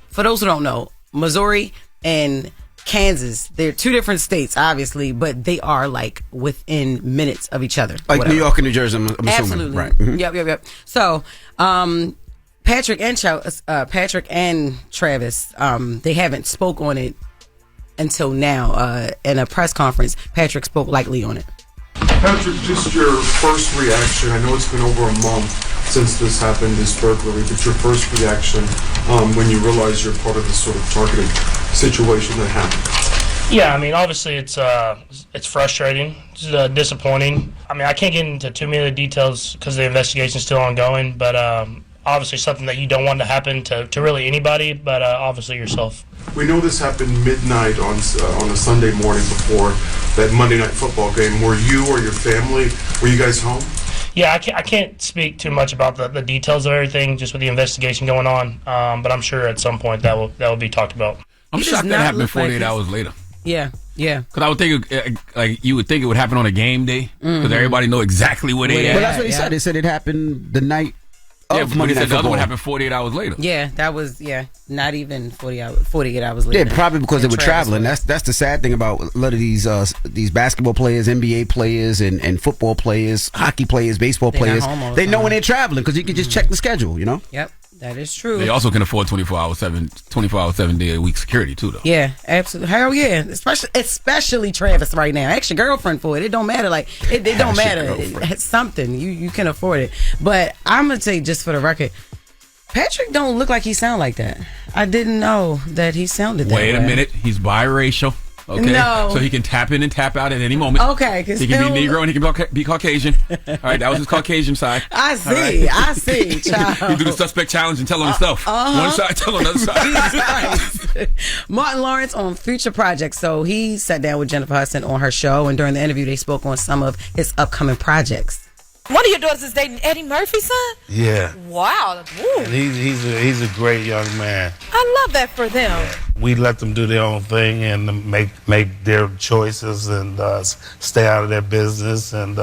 S4: for those who don't know, Missouri and Kansas, they're two different states, obviously, but they are like within minutes of each other.
S3: Like New York and New Jersey, I'm assuming.
S4: Absolutely.
S3: Right. Mm-hmm.
S4: Yep. So, Patrick and Travis, they haven't spoke on it until now. In a press conference, Patrick spoke lightly on it.
S7: Patrick, just your first reaction. I know it's been over a month since this happened, this burglary, but your first reaction when you realize you're part of this sort of targeted situation that happened.
S15: Yeah, I mean, obviously it's frustrating, it's disappointing. I mean, I can't get into too many of the details because the investigation's still ongoing, but obviously something that you don't want to happen to really anybody, but obviously yourself.
S7: We know this happened midnight on a Sunday morning before that Monday Night Football game. Were you or your family, were you guys home?
S15: Yeah, I can't speak too much about the details of everything, just with the investigation going on, but I'm sure at some point that will be talked about.
S2: I'm shocked that happened 48 hours later.
S4: Yeah.
S2: Because I would think, you would think it would happen on a game day, because everybody know exactly where they at.
S3: But that's what he said. He said it happened the night of Monday Night
S2: Football. The other one happened 48 hours later.
S4: Yeah, that was, not even 48 hours later.
S3: Yeah, probably because they were traveling. That's the sad thing about a lot of these basketball players, NBA players, and football players, hockey players, baseball players. They know when they're traveling because you can just check the schedule, you know?
S4: Yep. That is true.
S2: They also can afford 24-hour, 7-day-a-week security too, though.
S4: Yeah, absolutely. Hell yeah, especially Travis right now. Ask your girlfriend for it. It don't matter. Like it don't matter. It's something you can afford it. But I'm gonna say, just for the record, Patrick don't look like he sound like that. I didn't know that he sounded that way.
S2: Wait a minute. He's biracial. Okay.
S4: No.
S2: So he can tap in and tap out at any moment.
S4: Okay.
S2: He can be Negro and he can be Caucasian. All right. That was his Caucasian side.
S4: I see.
S2: Right.
S4: I see.
S2: He do the suspect challenge and tell on himself. One side, tell on the other side.
S4: Martin Lawrence on future projects. So he sat down with Jennifer Hudson on her show, and during the interview, they spoke on some of his upcoming projects.
S1: One of your daughters is dating Eddie Murphy's son?
S24: Yeah.
S1: Wow. Ooh.
S24: And he's a great young man.
S1: I love that for them.
S24: We let them do their own thing and make their choices and stay out of their business and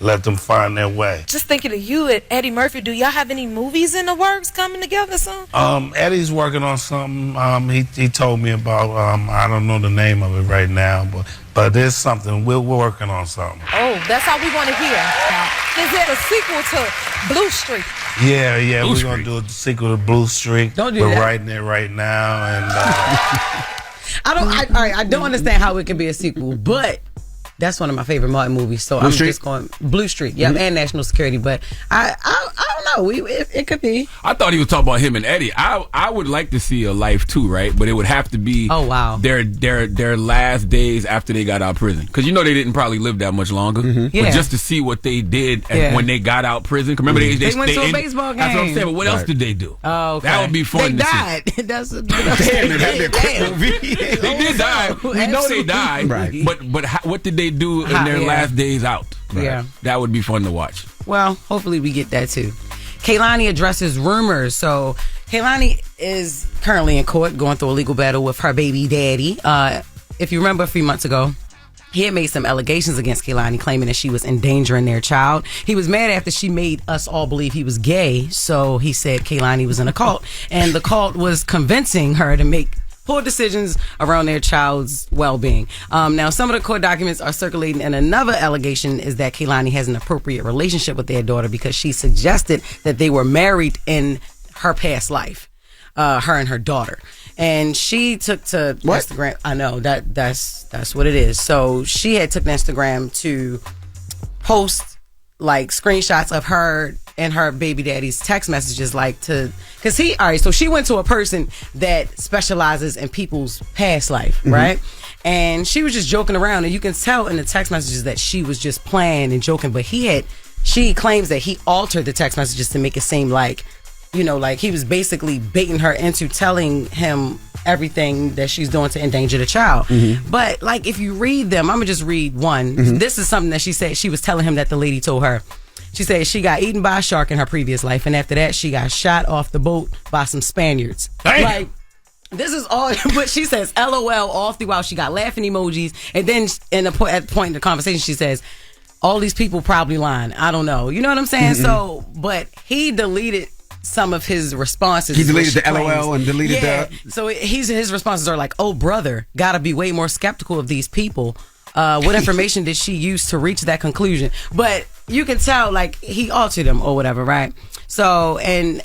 S24: let them find their way.
S1: Just thinking of you and Eddie Murphy, do y'all have any movies in the works coming together soon?
S24: Eddie's working on something. He told me about. I don't know the name of it right now, but there's something. We're working on something.
S1: Oh, that's all we want to hear. Is it a sequel to Blue Streak?
S24: Yeah, we're going to do a sequel to Blue Streak.
S4: Don't do
S24: We're
S4: that.
S24: writing it right now. And
S4: I don't understand how it could be a sequel, but that's one of my favorite Martin movies. So I'm just going Blue Streak, and National Security. But I don't know. It could be.
S2: I thought he was talking about him and Eddie. I would like to see a Life too, right? But it would have to be their last days after they got out of prison, because they didn't probably live that much longer.
S4: Yeah.
S2: But just to see what they did when they got out of prison. Remember they
S4: went to a baseball game.
S2: That's what I'm saying. But what else did they do?
S4: Oh, okay.
S2: That would be fun.
S4: They died. That's
S2: Damn, they did die. We know they died.
S3: Right.
S2: But what did they do in their last days out?
S4: Right. Yeah.
S2: That would be fun to watch.
S4: Well, hopefully we get that too. Kehlani addresses rumors. So Kehlani is currently in court going through a legal battle with her baby daddy. If you remember a few months ago, he had made some allegations against Kehlani, claiming that she was endangering their child. He was mad after she made us all believe he was gay, so he said Kehlani was in a cult, and the cult was convincing her to make poor decisions around their child's well-being. Now, some of the court documents are circulating, and another allegation is that Kehlani has an appropriate relationship with their daughter because she suggested that they were married in her past life, her and her daughter. And she took to Instagram. I know that's what it is. So she had took to Instagram to post like screenshots of her and her baby daddy's text messages, so she went to a person that specializes in people's past life, right? And she was just joking around, and you can tell in the text messages that she was just playing and joking, but she claims that he altered the text messages to make it seem like, like he was basically baiting her into telling him everything that she's doing to endanger the child. But like, if you read them, I'm gonna just read one. This is something that she said she was telling him that the lady told her. She said she got eaten by a shark in her previous life, and after that she got shot off the boat by some Spaniards.
S2: Damn.
S4: Like, this is all, but she says LOL all throughout. She got laughing emojis, and then at the point in the conversation she says, all these people probably lying. I don't know. You know what I'm saying? So, but he deleted some of his responses.
S3: He deleted the LOL and deleted that.
S4: So his responses are like, "Oh brother, gotta be way more skeptical of these people. What information did she use to reach that conclusion?" But you can tell like he altered them or whatever, right? So, and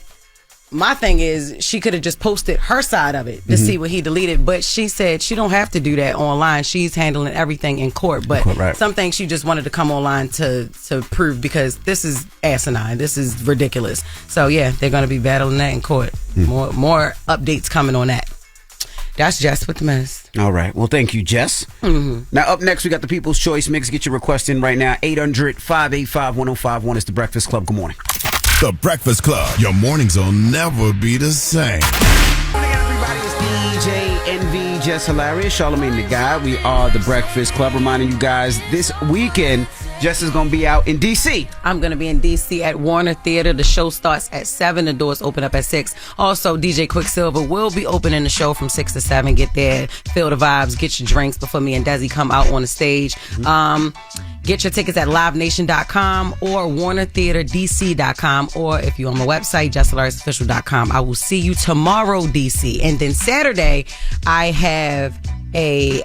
S4: my thing is, she could have just posted her side of it to see what he deleted, but she said she don't have to do that online. She's handling everything in court, but some things she just wanted to come online to prove, because this is asinine. This is ridiculous. So yeah, they're going to be battling that in court. More updates coming on that. That's Jess with the Mess.
S3: All right. Well, thank you, Jess. Now, up next, we got the People's Choice Mix. Get your request in right now. 800-585-1051 is the Breakfast Club. Good morning.
S6: The Breakfast Club. Your mornings will never be the same.
S3: Good morning, everybody. It's DJ NV, Jess Hilarious, Charlamagne the Guy. We are the Breakfast Club. Reminding you guys, this weekend, Jess is going to be out in D.C.
S4: I'm going to be in D.C. at Warner Theater. The show starts at 7. The doors open up at 6. Also, DJ Quicksilver will be opening the show from 6 to 7. Get there, feel the vibes, get your drinks before me and Desi come out on the stage. Get your tickets at livenation.com or warnertheaterdc.com, or if you're on my website, jesshilariousofficial.com. I will see you tomorrow, DC. And then Saturday, I have a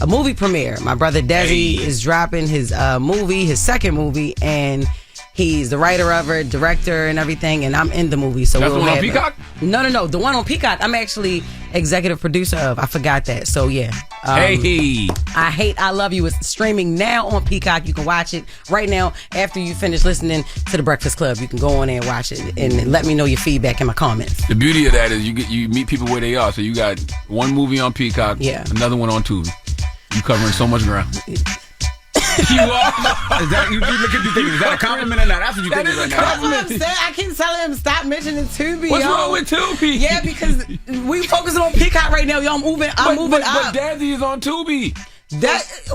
S4: movie premiere. My brother Desi is dropping his movie, his second movie, and he's the writer of it, director, and everything, and I'm in the movie. So
S2: that's the one on Peacock?
S4: No. The one on Peacock, I'm actually executive producer of. I forgot that. So yeah.
S2: Hey.
S4: I Love You is streaming now on Peacock. You can watch it right now after you finish listening to The Breakfast Club. You can go on there and watch it and let me know your feedback in my comments.
S2: The beauty of that is you meet people where they are. So you got one movie on Peacock, another one on Tubi. You covering so much ground. You are.
S3: Is that you look at you thinking? Is that a compliment or not? That's what you think.
S4: That's what I'm saying. I keep telling him stop mentioning Tubi.
S2: What's wrong with Tubi?
S4: Yeah, because we focusing on Peacock right now. Y'all moving. I'm moving up.
S2: But Daddy is on Tubi.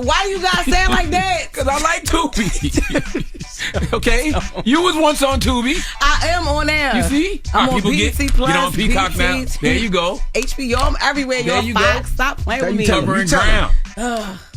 S4: Why you guys saying like that?
S2: Because I like Tubi. Okay, you was once on Tubi.
S4: I am on there.
S2: You see,
S4: I'm on BT Plus.
S2: Get on Peacock now. There you go.
S4: HBO. I'm everywhere. Y'all Fox. Stop playing with me.
S2: Covering ground.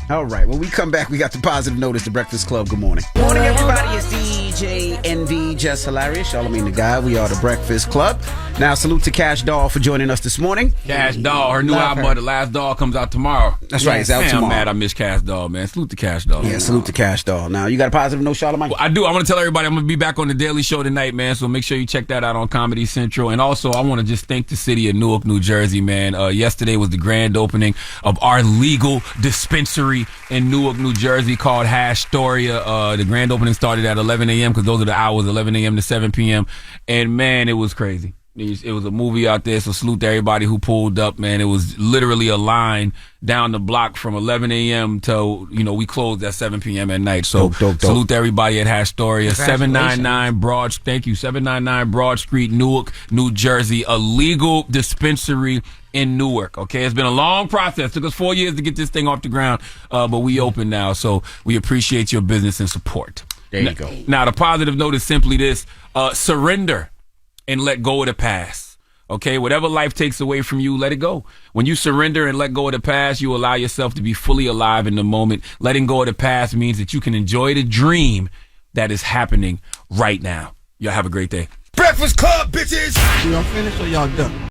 S3: All right, when we come back, we got the positive notice, The Breakfast Club. Good morning. Morning, everybody. It's DJ NV, Jess Hilarious, Charlamagne the Guy. We are The Breakfast Club. Now, salute to Kash Doll for joining us this morning.
S2: Kash Doll, her new album, The Last Doll, comes out tomorrow.
S3: That's right, it's out tomorrow.
S2: I'm mad I miss Kash Doll, man. Salute to Kash Doll.
S3: Yeah, salute to Kash Doll. Now, you got a positive note, Charlamagne?
S2: Well, I do. I want to tell everybody I'm going to be back on The Daily Show tonight, man, so make sure you check that out on Comedy Central. And also, I want to just thank the city of Newark, New Jersey, man. Yesterday was the grand opening of our legal dispensary in Newark, New Jersey, called Hashtoria. The grand opening started at 11 a.m. because those are the hours, 11 a.m. to 7 p.m. And, man, it was crazy. It was a movie out there, so salute to everybody who pulled up, man. It was literally a line down the block from 11 a.m. till, we closed at 7 p.m. at night. So salute to everybody at Hashtoria. 799 Broad Street, Newark, New Jersey. A legal dispensary in Newark. Okay, it's been a long process. Took us 4 years to get this thing off the ground, but we open now. So we appreciate your business and support.
S3: There you go.
S2: Now, the positive note is simply this: surrender and let go of the past. Okay, whatever life takes away from you, let it go. When you surrender and let go of the past, you allow yourself to be fully alive in the moment. Letting go of the past means that you can enjoy the dream that is happening right now. Y'all have a great day.
S8: Breakfast Club, bitches!
S5: Y'all finished or y'all done?